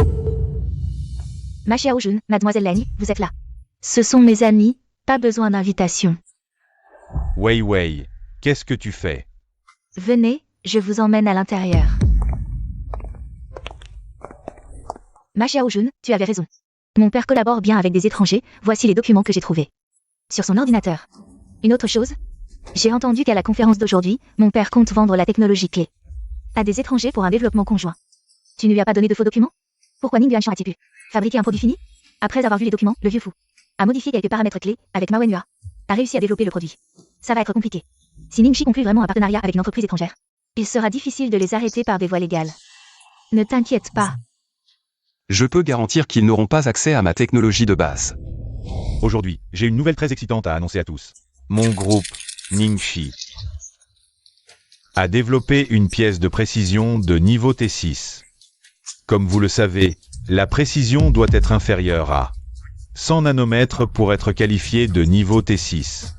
Ma chère Jun, mademoiselle Leng, vous êtes là. Ce sont mes amis, pas besoin d'invitation. Weiwei, qu'est-ce que tu fais? Venez, je vous emmène à l'intérieur. Ma chère Jun, tu avais raison. Mon père collabore bien avec des étrangers, voici les documents que j'ai trouvés. Sur son ordinateur. Une autre chose? J'ai entendu qu'à la conférence d'aujourd'hui, mon père compte vendre la technologie clé à des étrangers pour un développement conjoint. Tu ne lui as pas donné de faux documents? Pourquoi Ning Yuanshan a-t-il pu fabriquer un produit fini? Après avoir vu les documents, le vieux fou a modifié quelques paramètres clés avec Ma Wenhua, a réussi à développer le produit. Ça va être compliqué. Si Ningxi conclut vraiment un partenariat avec une entreprise étrangère, il sera difficile de les arrêter par des voies légales. Ne t'inquiète pas. Je peux garantir qu'ils n'auront pas accès à ma technologie de base. Aujourd'hui, j'ai une nouvelle très excitante à annoncer à tous. Mon groupe, Ningxi, a développé une pièce de précision de niveau T6. Comme vous le savez, la précision doit être inférieure à 100 nanomètres pour être qualifiée de niveau T6.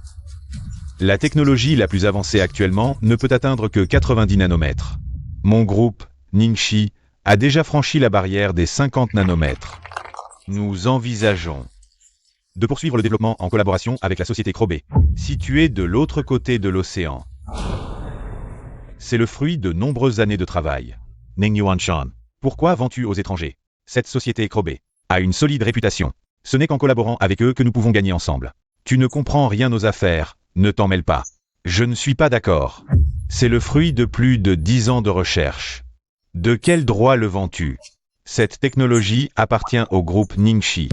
La technologie la plus avancée actuellement ne peut atteindre que 90 nanomètres. Mon groupe, Ningxi, a déjà franchi la barrière des 50 nanomètres. Nous envisageons de poursuivre le développement en collaboration avec la société Crobé, située de l'autre côté de l'océan. C'est le fruit de nombreuses années de travail. Ning Yuanshan, pourquoi vends-tu aux étrangers? Cette société Crobé a une solide réputation. Ce n'est qu'en collaborant avec eux que nous pouvons gagner ensemble. Tu ne comprends rien aux affaires, ne t'en mêle pas. Je ne suis pas d'accord. C'est le fruit de plus de 10 ans de recherche. De quel droit le vends-tu? Cette technologie appartient au groupe Ningxi.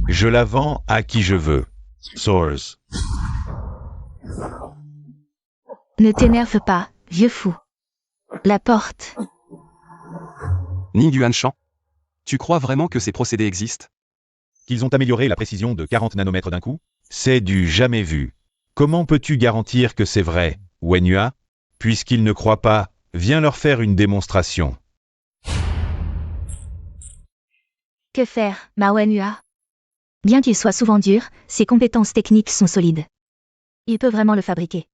Je la vends à qui je veux. Source. Ne t'énerve pas, vieux fou. La porte. Ning Yuanshan, tu crois vraiment que ces procédés existent? Qu'ils ont amélioré la précision de 40 nanomètres d'un coup? C'est du jamais vu. Comment peux-tu garantir que c'est vrai, Wenhua? Puisqu'ils ne croient pas, viens leur faire une démonstration. Que faire, Ma Wenhua? Bien qu'il soit souvent dur, ses compétences techniques sont solides. Il peut vraiment le fabriquer.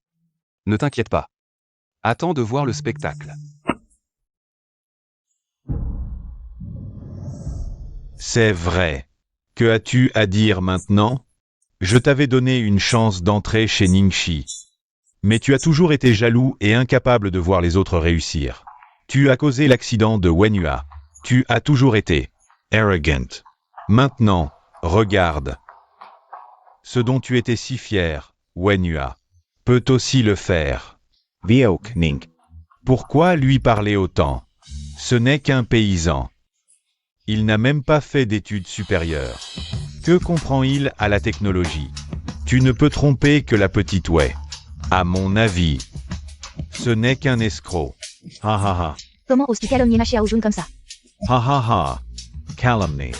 Ne t'inquiète pas. Attends de voir le spectacle. C'est vrai. Que as-tu à dire maintenant? Je t'avais donné une chance d'entrer chez Ningxi. Mais tu as toujours été jaloux et incapable de voir les autres réussir. Tu as causé l'accident de Wenhua. Tu as toujours été arrogant. Maintenant, regarde. Ce dont tu étais si fier, Wenhua, peut aussi le faire. Viok Ning. Pourquoi lui parler autant? Ce n'est qu'un paysan. Il n'a même pas fait d'études supérieures. Que comprend-il à la technologie? Tu ne peux tromper que la petite Wei. À mon avis, ce n'est qu'un escroc. Ha ha ha. Comment oses-tu calomnier Ma chère Jun comme ça? Ha ha ha. Calumny.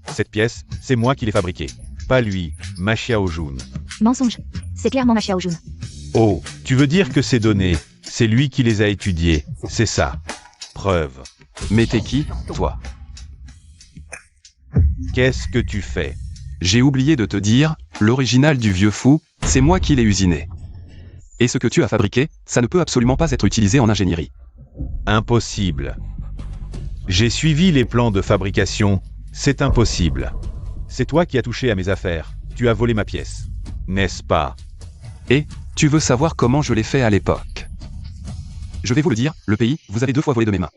Cette pièce, c'est moi qui l'ai fabriquée. Pas lui, Ma Xiaojun. Mensonge. C'est clairement Ma chère Jun. Oh, tu veux dire que ces données, c'est lui qui les a étudiées, c'est ça. Preuve. Mais t'es qui, toi? Qu'est-ce que tu fais? J'ai oublié de te dire, l'original du vieux fou, c'est moi qui l'ai usiné. Et ce que tu as fabriqué, ça ne peut absolument pas être utilisé en ingénierie. Impossible. J'ai suivi les plans de fabrication, c'est impossible. C'est toi qui as touché à mes affaires, tu as volé ma pièce. N'est-ce pas? Et, tu veux savoir comment je l'ai fait à l'époque? Je vais vous le dire, le pays, vous avez 2 fois volé de mes mains.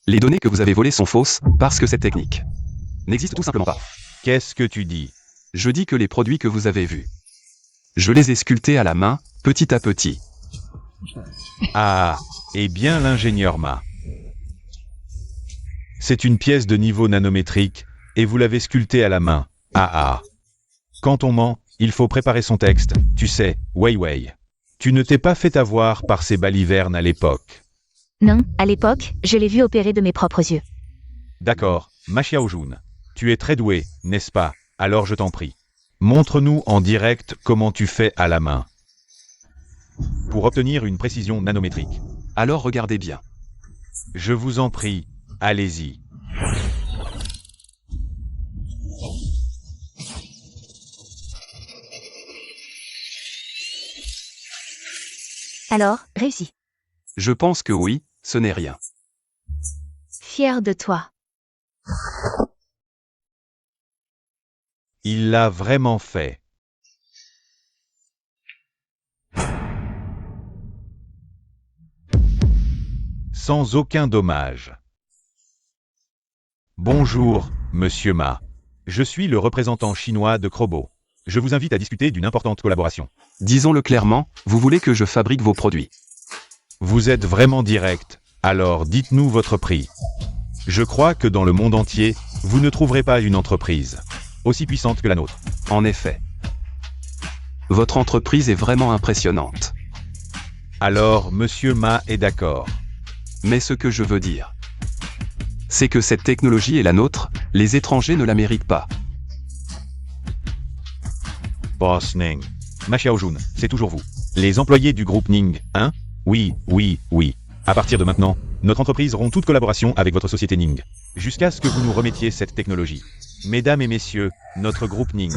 Les données que vous avez volées sont fausses, parce que cette technique n'existe tout simplement pas. Qu'est-ce que tu dis? Je dis que les produits que vous avez vus, je les ai sculptés à la main, petit à petit. Ah, eh bien l'ingénieur Ma. C'est une pièce de niveau nanométrique, et vous l'avez sculptée à la main. Ah ah. Quand on ment, il faut préparer son texte, tu sais, Weiwei. Tu ne t'es pas fait avoir par ces balivernes à l'époque. Non, à l'époque, je l'ai vu opérer de mes propres yeux. D'accord, Ma Xiaojun. Tu es très doué, n'est-ce pas? Alors je t'en prie. Montre-nous en direct comment tu fais à la main. Pour obtenir une précision nanométrique. Alors regardez bien. Je vous en prie, allez-y. Alors, réussi. Je pense que oui, ce n'est rien. Fier de toi. Il l'a vraiment fait. Sans aucun dommage. Bonjour, Monsieur Ma. Je suis le représentant chinois de Crobo. Je vous invite à discuter d'une importante collaboration. Disons-le clairement, vous voulez que je fabrique vos produits. Vous êtes vraiment direct, alors dites-nous votre prix. Je crois que dans le monde entier, vous ne trouverez pas une entreprise aussi puissante que la nôtre. En effet. Votre entreprise est vraiment impressionnante. Alors, Monsieur Ma est d'accord. Mais ce que je veux dire, c'est que cette technologie est la nôtre, les étrangers ne la méritent pas. Boss Ning. Ma Xiaojun, c'est toujours vous. Les employés du groupe Ning, hein? Oui, oui, oui. À partir de maintenant, notre entreprise rompt toute collaboration avec votre société Ning, jusqu'à ce que vous nous remettiez cette technologie. Mesdames et messieurs, notre groupe Ning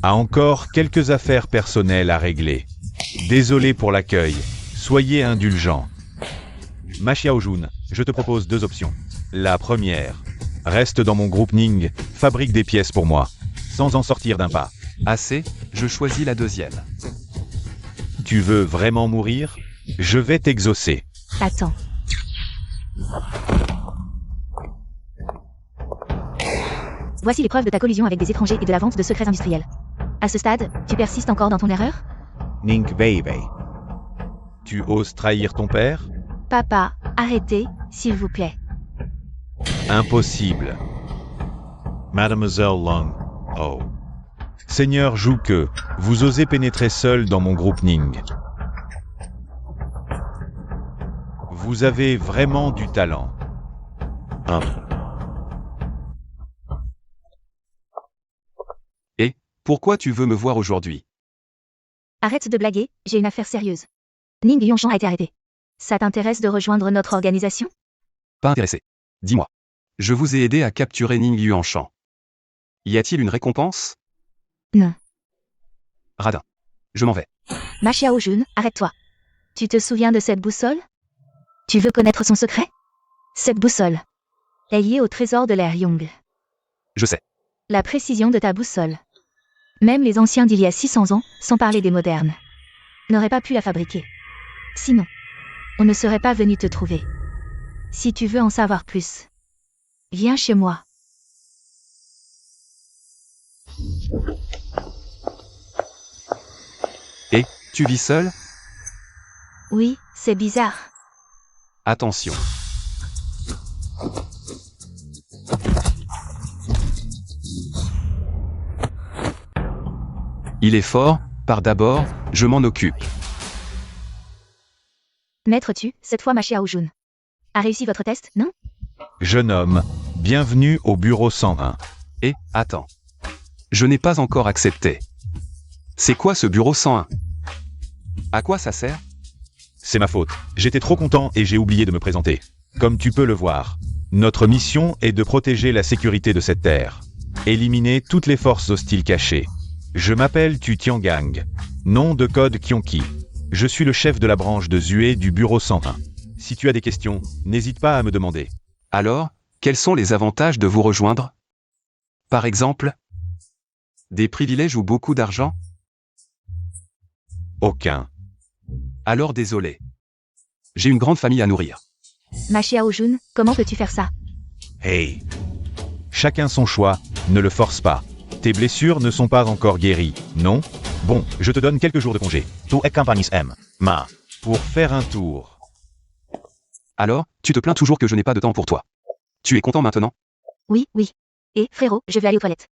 a encore quelques affaires personnelles à régler. Désolé pour l'accueil, soyez indulgents. Ma Xiaojun, je te propose deux options. La première, reste dans mon groupe Ning, fabrique des pièces pour moi, sans en sortir d'un pas. Assez, je choisis la deuxième. Tu veux vraiment mourir? Je vais t'exaucer. Attends. Voici les preuves de ta collusion avec des étrangers et de la vente de secrets industriels. À ce stade, tu persistes encore dans ton erreur? Ning baby. Tu oses trahir ton père? Papa, arrêtez, s'il vous plaît. Impossible. Mademoiselle Long. Oh. Seigneur Zhuke, vous osez pénétrer seul dans mon groupe Ning. Vous avez vraiment du talent. Et, pourquoi tu veux me voir aujourd'hui? Arrête de blaguer, j'ai une affaire sérieuse. Ning Yongshan a été arrêté. Ça t'intéresse de rejoindre notre organisation? Pas intéressé. Dis-moi. Je vous ai aidé à capturer Ning Yuanshan. Y a-t-il une récompense? Non. Radin. Je m'en vais. Ma Xiaojun, arrête-toi. Tu te souviens de cette boussole? Tu veux connaître son secret? Cette boussole est liée au trésor de l'ère Yong. Je sais. La précision de ta boussole. Même les anciens d'il y a 600 ans, sans parler des modernes, n'auraient pas pu la fabriquer. Sinon, on ne serait pas venu te trouver. Si tu veux en savoir plus, viens chez moi. Et, tu vis seul? Oui, c'est bizarre. Attention. Il est fort, par d'abord, je m'en occupe. Maître Tu, cette fois ma Xiaojun a réussi votre test, non? Jeune homme, bienvenue au bureau 101. Et, attends. Je n'ai pas encore accepté. C'est quoi ce bureau 101? À quoi ça sert? C'est ma faute. J'étais trop content et j'ai oublié de me présenter. Comme tu peux le voir, notre mission est de protéger la sécurité de cette terre. Éliminer toutes les forces hostiles cachées. Je m'appelle Tu Tiangang. Nom de code Kionki. Je suis le chef de la branche de Zue du bureau 101. Si tu as des questions, n'hésite pas à me demander. Alors, quels sont les avantages de vous rejoindre? Par exemple, des privilèges ou beaucoup d'argent? Aucun. Alors désolé. J'ai une grande famille à nourrir. Ma Xiaojun, comment peux-tu faire ça? Hey. Chacun son choix, ne le force pas. Tes blessures ne sont pas encore guéries, non? Bon, je te donne quelques jours de congé. Tu accompagnes Ma. Pour faire un tour. Alors, tu te plains toujours que je n'ai pas de temps pour toi. Tu es content maintenant? Oui, oui. Et, frérot, je vais aller aux toilettes.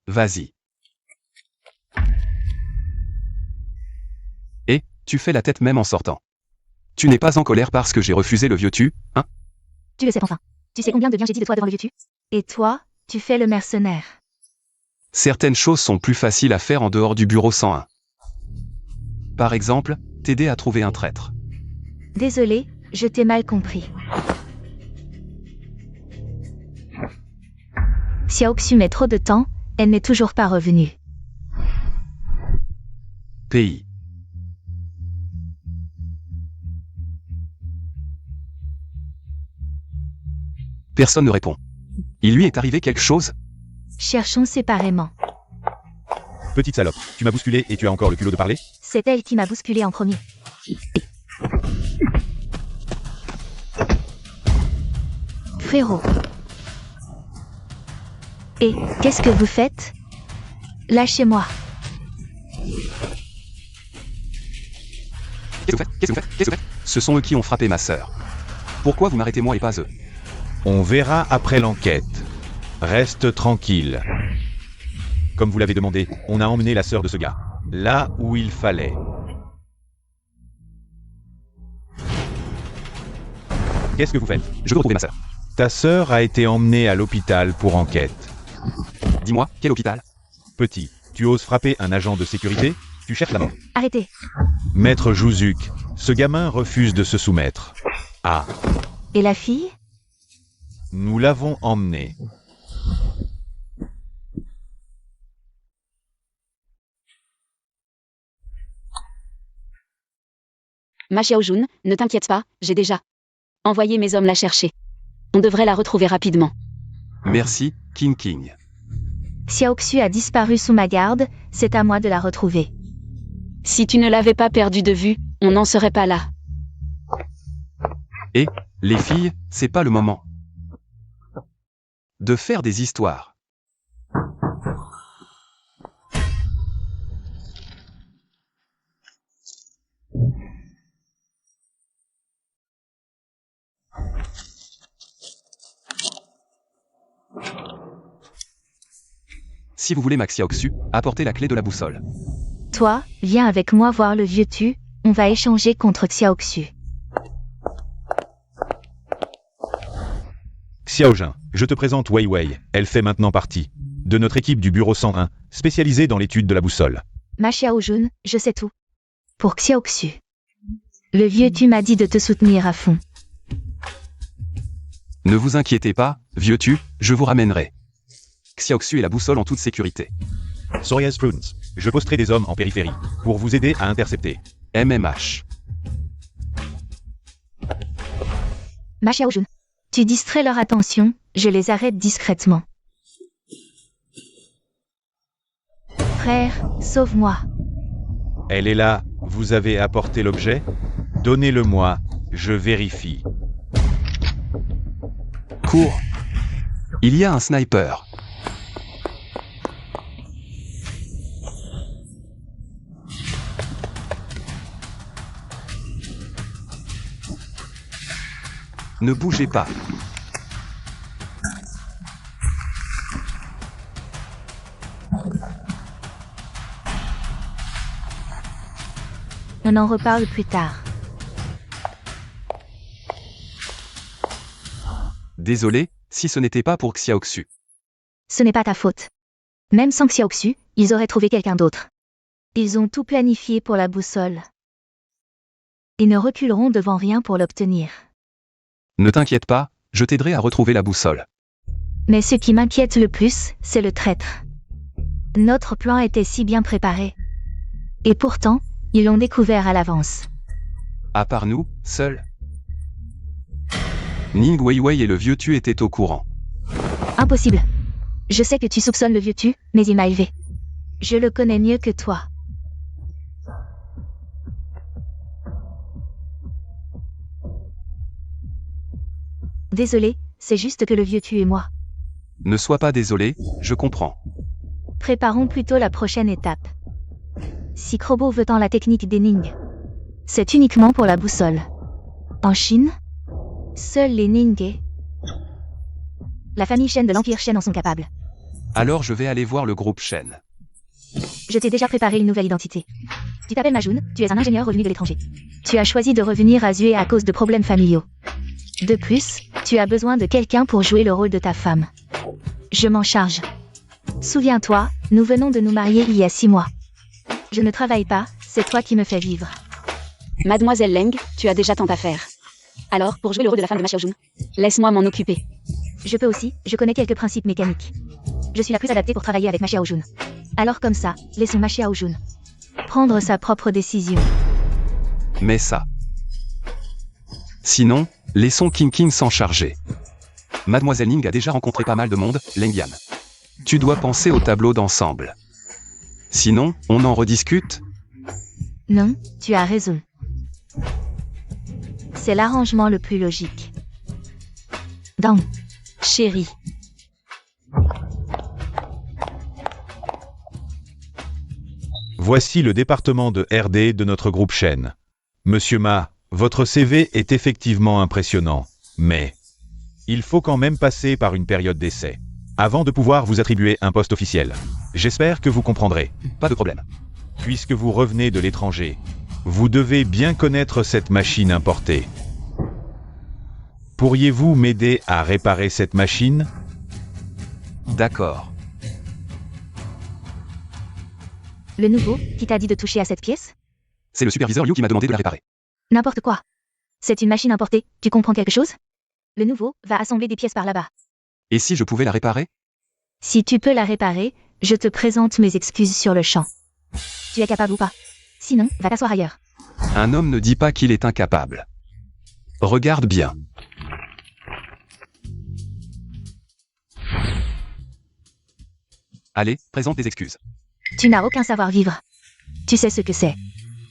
Vas-y. Et, tu fais la tête même en sortant. Tu n'es pas en colère parce que j'ai refusé le vieux tu, hein? Tu le sais enfin. Tu sais combien de bien j'ai dit de toi devant le vieux tu? Et toi, tu fais le mercenaire. Certaines choses sont plus faciles à faire en dehors du bureau 101. Par exemple, t'aider à trouver un traître. Désolé, je t'ai mal compris. Xiaoxu met trop de temps, elle n'est toujours pas revenue. Pays. Personne ne répond. Il lui est arrivé quelque chose? Cherchons séparément. Petite salope, tu m'as bousculé et tu as encore le culot de parler? C'est elle qui m'a bousculé en premier. Frérot. Et, qu'est-ce que vous faites? Lâchez-moi. Qu'est-ce que vous faites? Qu'est-ce que vous faites? Qu'est-ce que vous faites? Ce sont eux qui ont frappé ma sœur. Pourquoi vous m'arrêtez moi et pas eux? On verra après l'enquête. Reste tranquille. Comme vous l'avez demandé, on a emmené la sœur de ce gars. Là où il fallait. Qu'est-ce que vous faites? Je veux retrouver ma sœur. Ta sœur a été emmenée à l'hôpital pour enquête. Dis-moi, quel hôpital? Petit, tu oses frapper un agent de sécurité? Tu cherches la mort. Arrêtez. Maître Jouzuk, ce gamin refuse de se soumettre. Ah, Et la fille? nous l'avons emmené. Ma Xiaojun, ne t'inquiète pas, j'ai déjà envoyé mes hommes la chercher. On devrait la retrouver rapidement. Merci, King King. Xiaoxu a disparu sous ma garde, c'est à moi de la retrouver. Si tu ne l'avais pas perdue de vue, on n'en serait pas là. Et, les filles, c'est pas le moment de faire des histoires. Si vous voulez Max Xiaoxu, apportez la clé de la boussole. Toi, viens avec moi voir le vieux tu, on va échanger contre Xiaoxu. Xiaojun, je te présente Wei Wei, elle fait maintenant partie de notre équipe du bureau 101, spécialisée dans l'étude de la boussole. Ma Xiaojun, je sais tout. Pour Xiaoxu. Le vieux tu m'a dit de te soutenir à fond. Ne vous inquiétez pas, vieux tu, je vous ramènerai Xiaoxu et la boussole en toute sécurité. Sorias Prudence, je posterai des hommes en périphérie pour vous aider à intercepter. MMH. Ma Xiaojun. Tu distrais leur attention, je les arrête discrètement. Frère, sauve-moi. Elle est là, vous avez apporté l'objet? Donnez-le-moi, je vérifie. Cours. Il y a un sniper. Ne bougez pas. On en reparle plus tard. Désolé, si ce n'était pas pour Xiaoxu. Ce n'est pas ta faute. Même sans Xiaoxu, ils auraient trouvé quelqu'un d'autre. Ils ont tout planifié pour la boussole. Ils ne reculeront devant rien pour l'obtenir. Ne t'inquiète pas, je t'aiderai à retrouver la boussole. Mais ce qui m'inquiète le plus, c'est le traître. Notre plan était si bien préparé. Et pourtant, ils l'ont découvert à l'avance. À part nous, seuls. Ning Weiwei et le vieux tu étaient au courant. Impossible. Je sais que tu soupçonnes le vieux tu, mais il m'a élevé. Je le connais mieux que toi. Désolé, c'est juste que le vieux tu et moi. Ne sois pas désolé, je comprends. Préparons plutôt la prochaine étape. Si Krobo veut tant la technique des Ning, c'est uniquement pour la boussole. En Chine, seuls les Ning et la famille Shen de l'Empire Shen en sont capables. Alors je vais aller voir le groupe Shen. Je t'ai déjà préparé une nouvelle identité. Tu t'appelles Majoun, tu es un ingénieur revenu de l'étranger. Tu as choisi de revenir à Zue à cause de problèmes familiaux. De plus, tu as besoin de quelqu'un pour jouer le rôle de ta femme. Je m'en charge. Souviens-toi, nous venons de nous marier il y a 6 mois. Je ne travaille pas, c'est toi qui me fais vivre. Mademoiselle Leng, tu as déjà tant à faire. Alors, pour jouer le rôle de la femme de Ma Xiaojun, laisse-moi m'en occuper. Je peux aussi, je connais quelques principes mécaniques. Je suis la plus adaptée pour travailler avec Ma Xiaojun. Alors comme ça, laissons Ma Xiaojun prendre sa propre décision. Mais ça. Sinon, laissons King King s'en charger. Mademoiselle Ning a déjà rencontré pas mal de monde, Leng Yan. Tu dois penser au tableau d'ensemble. Sinon, on en rediscute? Non, tu as raison. C'est l'arrangement le plus logique. Dang, chérie. Voici le département de RD de notre groupe Shen. Monsieur Ma, votre CV est effectivement impressionnant, mais il faut quand même passer par une période d'essai avant de pouvoir vous attribuer un poste officiel. J'espère que vous comprendrez. Pas de problème. Puisque vous revenez de l'étranger, vous devez bien connaître cette machine importée. Pourriez-vous m'aider à réparer cette machine? D'accord. Le nouveau, qui t'a dit de toucher à cette pièce? C'est le superviseur Liu qui m'a demandé de la réparer. N'importe quoi. C'est une machine importée, tu comprends quelque chose? Le nouveau va assembler des pièces par là-bas. Et si je pouvais la réparer? Si tu peux la réparer, je te présente mes excuses sur le champ. Tu es capable ou pas? Sinon, va t'asseoir ailleurs. Un homme ne dit pas qu'il est incapable. Regarde bien. Allez, présente tes excuses. Tu n'as aucun savoir-vivre. Tu sais ce que c'est.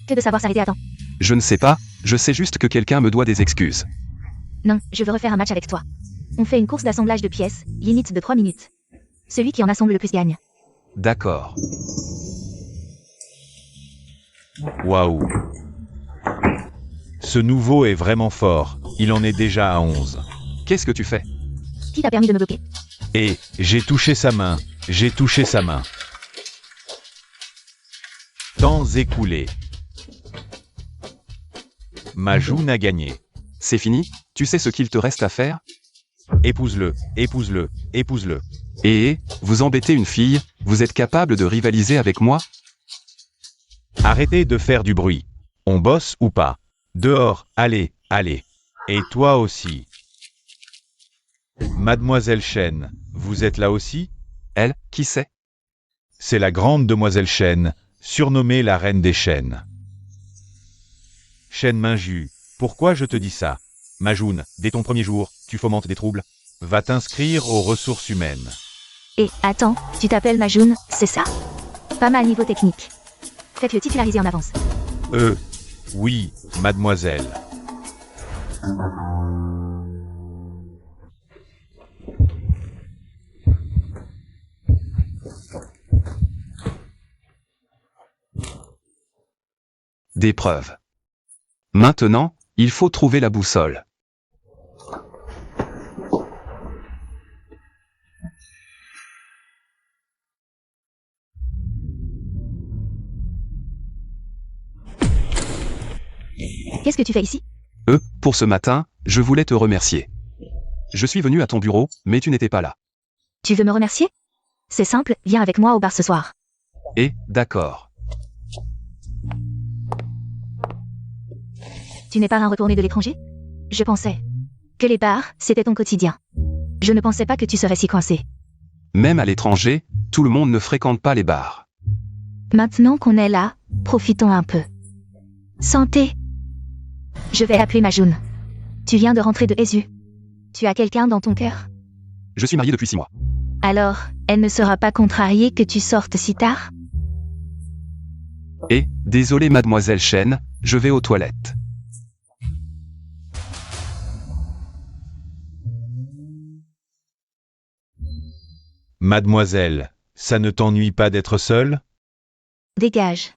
Que de savoir s'arrêter à temps. Je ne sais pas, je sais juste que quelqu'un me doit des excuses. Non, je veux refaire un match avec toi. On fait une course d'assemblage de pièces, limite de 3 minutes. Celui qui en assemble le plus gagne. D'accord. Waouh! Ce nouveau est vraiment fort, il en est déjà à 11. Qu'est-ce que tu fais? Qui t'a permis de me bloquer? Et, j'ai touché sa main, j'ai touché sa main. Temps écoulé. Majoun a gagné. C'est fini? Tu sais ce qu'il te reste à faire? Épouse-le, épouse-le, épouse-le. Et, vous embêtez une fille, vous êtes capable de rivaliser avec moi? Arrêtez de faire du bruit. On bosse ou pas? Dehors, allez, allez. Et toi aussi. Mademoiselle Shen, vous êtes là aussi? Elle, qui c'est? C'est la grande demoiselle Shen, surnommée la reine des chênes. Shen Minju, pourquoi je te dis ça? Majoun, dès ton premier jour, tu fomentes des troubles. Va t'inscrire aux ressources humaines. Et, attends, tu t'appelles Majoun, c'est ça? Pas mal niveau technique. Faites-le titulariser en avance. Oui, mademoiselle. Des preuves. Maintenant, il faut trouver la boussole. Qu'est-ce que tu fais ici? Pour ce matin, je voulais te remercier. Je suis venu à ton bureau, mais tu n'étais pas là. Tu veux me remercier? C'est simple, viens avec moi au bar ce soir. D'accord. Tu n'es pas un retourné de l'étranger? Je pensais que les bars, c'était ton quotidien. Je ne pensais pas que tu serais si coincé. Même à l'étranger, tout le monde ne fréquente pas les bars. Maintenant qu'on est là, profitons un peu. Santé! Je vais appeler Majoun. Tu viens de rentrer de Esu. Tu as quelqu'un dans ton cœur? Je suis marié depuis 6 mois. Alors, elle ne sera pas contrariée que tu sortes si tard? Désolé mademoiselle Shen, je vais aux toilettes. Mademoiselle, ça ne t'ennuie pas d'être seule? Dégage.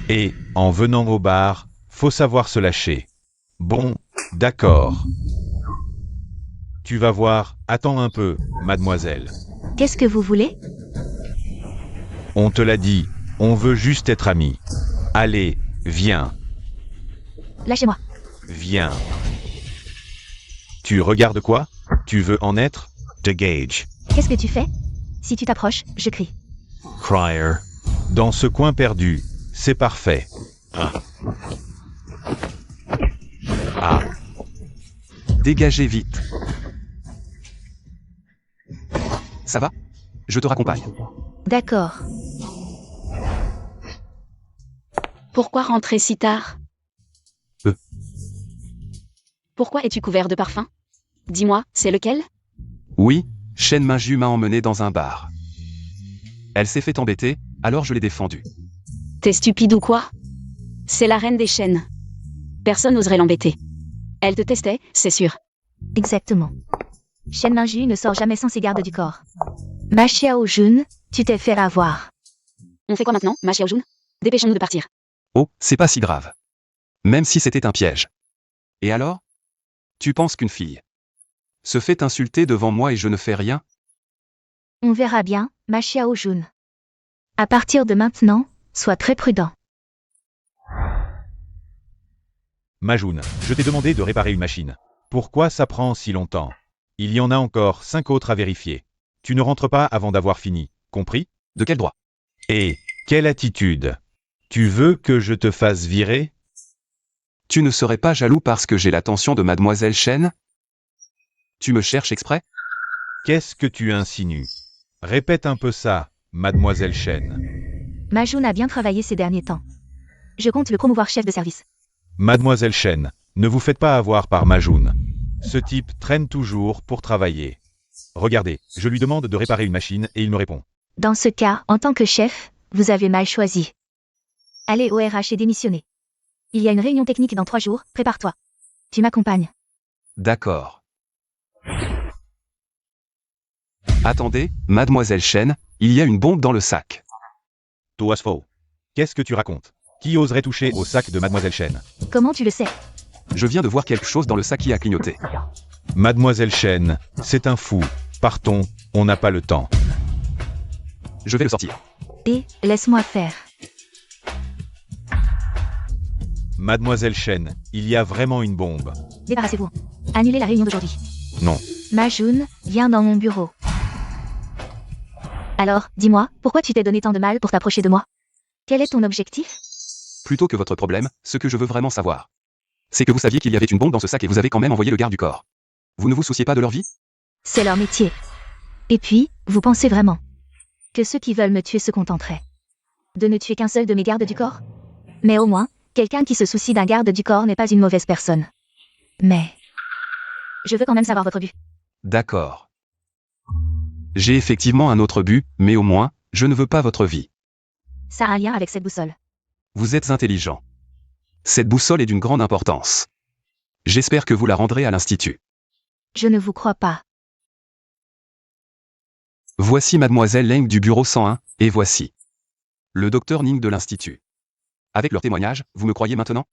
Et, en venant au bar, faut savoir se lâcher. Bon, d'accord. Tu vas voir, attends un peu, mademoiselle. Qu'est-ce que vous voulez? On te l'a dit, on veut juste être amis. Allez, viens, Lâchez-moi. viens. Tu regardes quoi? Tu veux en être? To gauge. Qu'est-ce que tu fais? Si tu t'approches, je crie. Crier. Dans ce coin perdu, c'est parfait. Ah, Dégagez vite. Ça va? Je te raccompagne. D'accord. Pourquoi rentrer si tard? Euh. Pourquoi es-tu couvert de parfum? Dis-moi, c'est lequel? Oui, Shen Minju m'a emmené dans un bar. Elle s'est fait embêter, alors je l'ai défendue. T'es stupide ou quoi? C'est la reine des chênes. Personne n'oserait l'embêter. Elle te testait, c'est sûr. Exactement. Shen Minju ne sort jamais sans ses gardes du corps. Ma Xiao Jun, tu t'es fait avoir. On fait quoi maintenant, ma Xiaojun? Dépêchons-nous de partir. Oh, c'est pas si grave. Même si c'était un piège. Et alors? Tu penses qu'une fille se fait insulter devant moi et je ne fais rien? On verra bien, ma Xiao Jun. À partir de maintenant, sois très prudent. Majoun, je t'ai demandé de réparer une machine. Pourquoi ça prend si longtemps? Il y en a encore 5 autres à vérifier. Tu ne rentres pas avant d'avoir fini, compris? De quel droit? Et quelle attitude? Tu veux que je te fasse virer? Tu ne serais pas jaloux parce que j'ai l'attention de mademoiselle Shen? Tu me cherches exprès? Qu'est-ce que tu insinues? Répète un peu ça, mademoiselle Shen. Ma Jun a bien travaillé ces derniers temps. Je compte le promouvoir chef de service. Mademoiselle Shen, ne vous faites pas avoir par Majoun. Ce type traîne toujours pour travailler. Regardez, je lui demande de réparer une machine et il me répond. Dans ce cas, en tant que chef, vous avez mal choisi. Allez au RH et démissionnez. Il y a une réunion technique dans 3 jours, prépare-toi. Tu m'accompagnes. D'accord. Attendez, mademoiselle Shen, il y a une bombe dans le sac. Toi faux. Qu'est-ce que tu racontes? Qui oserait toucher au sac de mademoiselle Shen? Comment tu le sais? Je viens de voir quelque chose dans le sac qui a clignoté. Mademoiselle Shen, c'est un fou. Partons, on n'a pas le temps. Je vais le sortir. Et, laisse-moi faire. Mademoiselle Shen, il y a vraiment une bombe. Débarrassez-vous. Annulez la réunion d'aujourd'hui. Non. Ma Jun, viens dans mon bureau. Alors, dis-moi, pourquoi tu t'es donné tant de mal pour t'approcher de moi? Quel est ton objectif? Plutôt que votre problème, ce que je veux vraiment savoir, c'est que vous saviez qu'il y avait une bombe dans ce sac et vous avez quand même envoyé le garde du corps. Vous ne vous souciez pas de leur vie? C'est leur métier. Et puis, vous pensez vraiment que ceux qui veulent me tuer se contenteraient de ne tuer qu'un seul de mes gardes du corps? Mais au moins, quelqu'un qui se soucie d'un garde du corps n'est pas une mauvaise personne. Mais je veux quand même savoir votre but. D'accord. J'ai effectivement un autre but, mais au moins, je ne veux pas votre vie. Ça a un lien avec cette boussole. Vous êtes intelligent. Cette boussole est d'une grande importance. J'espère que vous la rendrez à l'Institut. Je ne vous crois pas. Voici mademoiselle Leng du bureau 101, et voici le docteur Ning de l'Institut. Avec leur témoignage, vous me croyez maintenant?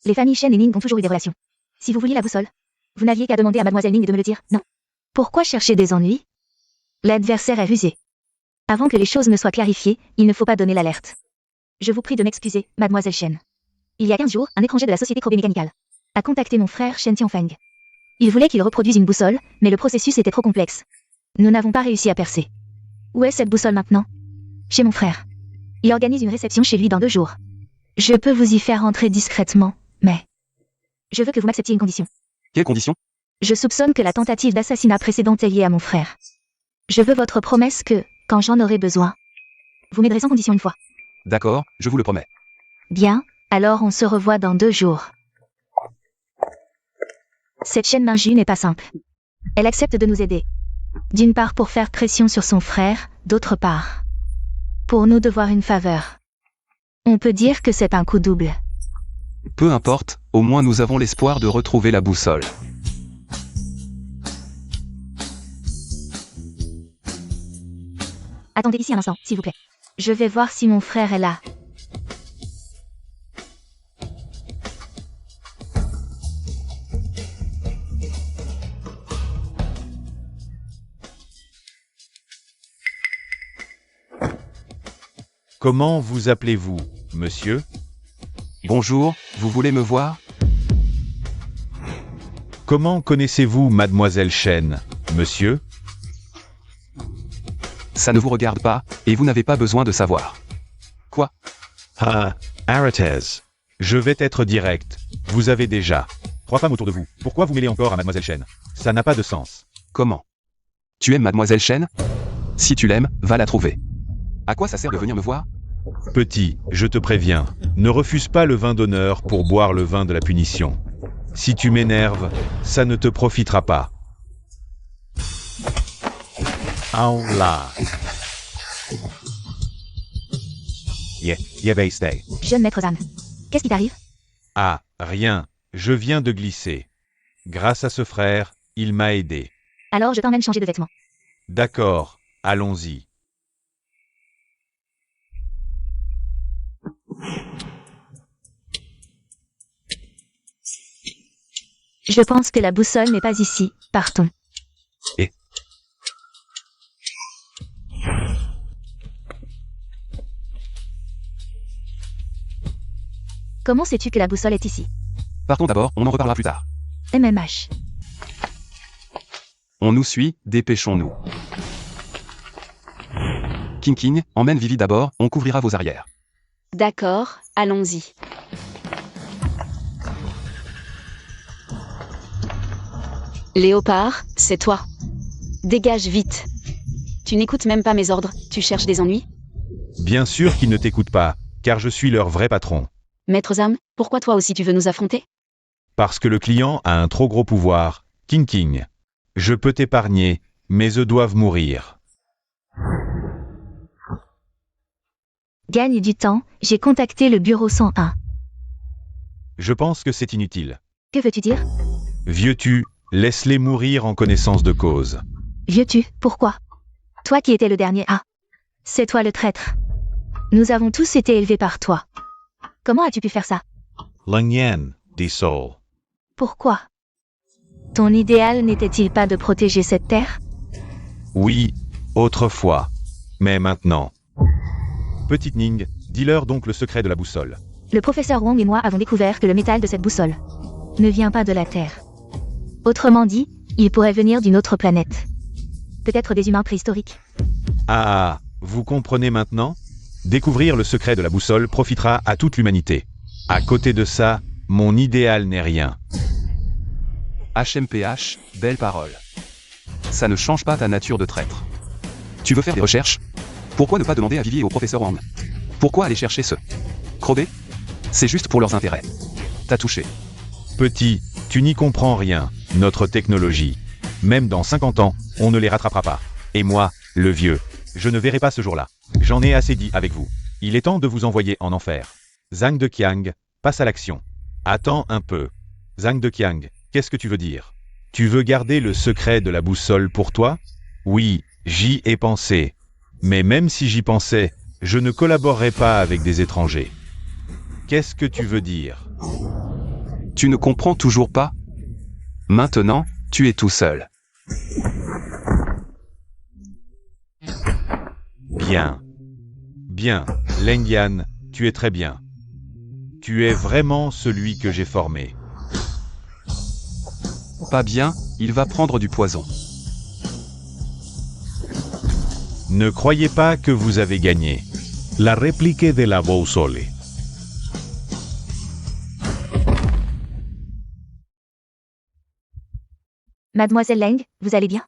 Les familles Shen et Ning ont toujours eu des relations. Si vous vouliez la boussole, vous n'aviez qu'à demander à mademoiselle Ning de me le dire, non? Pourquoi chercher des ennuis? L'adversaire est rusé. Avant que les choses ne soient clarifiées, il ne faut pas donner l'alerte. Je vous prie de m'excuser, mademoiselle Shen. Il y a 15 jours, un étranger de la société Krobé-Mécanical a contacté mon frère Shen Tianfeng. Il voulait qu'il reproduise une boussole, mais le processus était trop complexe. Nous n'avons pas réussi à percer. Où est cette boussole maintenant? Chez mon frère. Il organise une réception chez lui dans 2 jours. Je peux vous y faire entrer discrètement, mais je veux que vous m'acceptiez une condition. Quelles conditions? Je soupçonne que la tentative d'assassinat précédente est liée à mon frère. Je veux votre promesse que, quand j'en aurai besoin, vous m'aiderez sans condition une fois. D'accord, je vous le promets. Bien, alors on se revoit dans 2 jours. Cette Shen Minju n'est pas simple. Elle accepte de nous aider. D'une part pour faire pression sur son frère, d'autre part pour nous devoir une faveur. On peut dire que c'est un coup double. Peu importe, au moins nous avons l'espoir de retrouver la boussole. Attendez ici un instant, s'il vous plaît. Je vais voir si mon frère est là. Comment vous appelez-vous, monsieur? Bonjour, vous voulez me voir? Comment connaissez-vous Mademoiselle Chen, monsieur? Ça ne vous regarde pas, et vous n'avez pas besoin de savoir. Quoi? Ah, Arates. Je vais être direct. Vous avez déjà 3 femmes autour de vous. Pourquoi vous mêlez encore à Mademoiselle Chen? Ça n'a pas de sens. Comment? Tu aimes Mademoiselle Chen? Si tu l'aimes, va la trouver. À quoi ça sert de venir me voir? Petit, je te préviens, ne refuse pas le vin d'honneur pour boire le vin de la punition. Si tu m'énerves, ça ne te profitera pas. Oh là. Stay. Jeune maître Zan. Qu'est-ce qui t'arrive? Ah, rien, je viens de glisser. Grâce à ce frère, il m'a aidé. Alors je t'emmène changer de vêtements. D'accord, allons-y. Je pense que la boussole n'est pas ici. Partons. Et Comment sais-tu que la boussole est ici? Partons d'abord, on en reparlera plus tard. MMH. On nous suit, dépêchons-nous. King, emmène Vivi d'abord, on couvrira vos arrières. D'accord, allons-y. Léopard, c'est toi. Dégage vite. Tu n'écoutes même pas mes ordres, tu cherches des ennuis? bien sûr qu'ils ne t'écoutent pas, car je suis leur vrai patron. Maître Zam, pourquoi toi aussi tu veux nous affronter? Parce que le client a un trop gros pouvoir. King. Je peux t'épargner, mais eux doivent mourir. Gagne du temps, j'ai contacté le bureau 101. Je pense que c'est inutile. Que veux-tu dire? Vieux-tu, laisse-les mourir en connaissance de cause. Vieux-tu, pourquoi? Toi qui étais le dernier A. C'est toi le traître. Nous avons tous été élevés par toi. Comment as-tu pu faire ça? Lung Yan, dit Soul. Pourquoi? Ton idéal n'était-il pas de protéger cette terre? Oui, autrefois. Mais maintenant. Petite Ning, dis-leur donc le secret de la boussole. Le professeur Wong et moi avons découvert que le métal de cette boussole ne vient pas de la Terre. Autrement dit, il pourrait venir d'une autre planète. Peut-être des humains préhistoriques. Ah, vous comprenez maintenant? Découvrir le secret de la boussole profitera à toute l'humanité. À côté de ça, mon idéal n'est rien. HMPH, belle parole. Ça ne change pas ta nature de traître. Tu veux faire des recherches? Pourquoi ne pas demander à Vivi et au professeur Wang? Pourquoi aller chercher ce Krobé? C'est juste pour leurs intérêts. T'as touché. Petit, tu n'y comprends rien, notre technologie. Même dans 50 ans, on ne les rattrapera pas. Et moi, le vieux, je ne verrai pas ce jour-là. J'en ai assez dit avec vous. Il est temps de vous envoyer en enfer. Zhang de Qiang, passe à l'action. Attends un peu. Zhang de Qiang, qu'est-ce que tu veux dire? Tu veux garder le secret de la boussole pour toi? Oui, j'y ai pensé. Mais même si j'y pensais, je ne collaborerai pas avec des étrangers. Qu'est-ce que tu veux dire? Tu ne comprends toujours pas? Maintenant, tu es tout seul. Bien. Bien, Leng Yan, tu es très bien. Tu es vraiment celui que j'ai formé. Pas bien, il va prendre du poison. Ne croyez pas que vous avez gagné. La réplique de la boussole. Mademoiselle Leng, vous allez bien?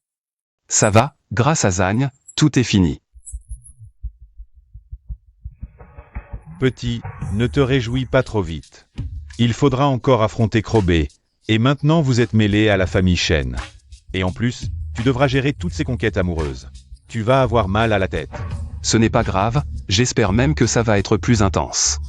Ça va, grâce à Zhang, tout est fini. Petit, ne te réjouis pas trop vite. Il faudra encore affronter Krobé, et maintenant vous êtes mêlé à la famille Shen. Et en plus, tu devras gérer toutes ces conquêtes amoureuses. Tu vas avoir mal à la tête. Ce n'est pas grave, j'espère même que ça va être plus intense.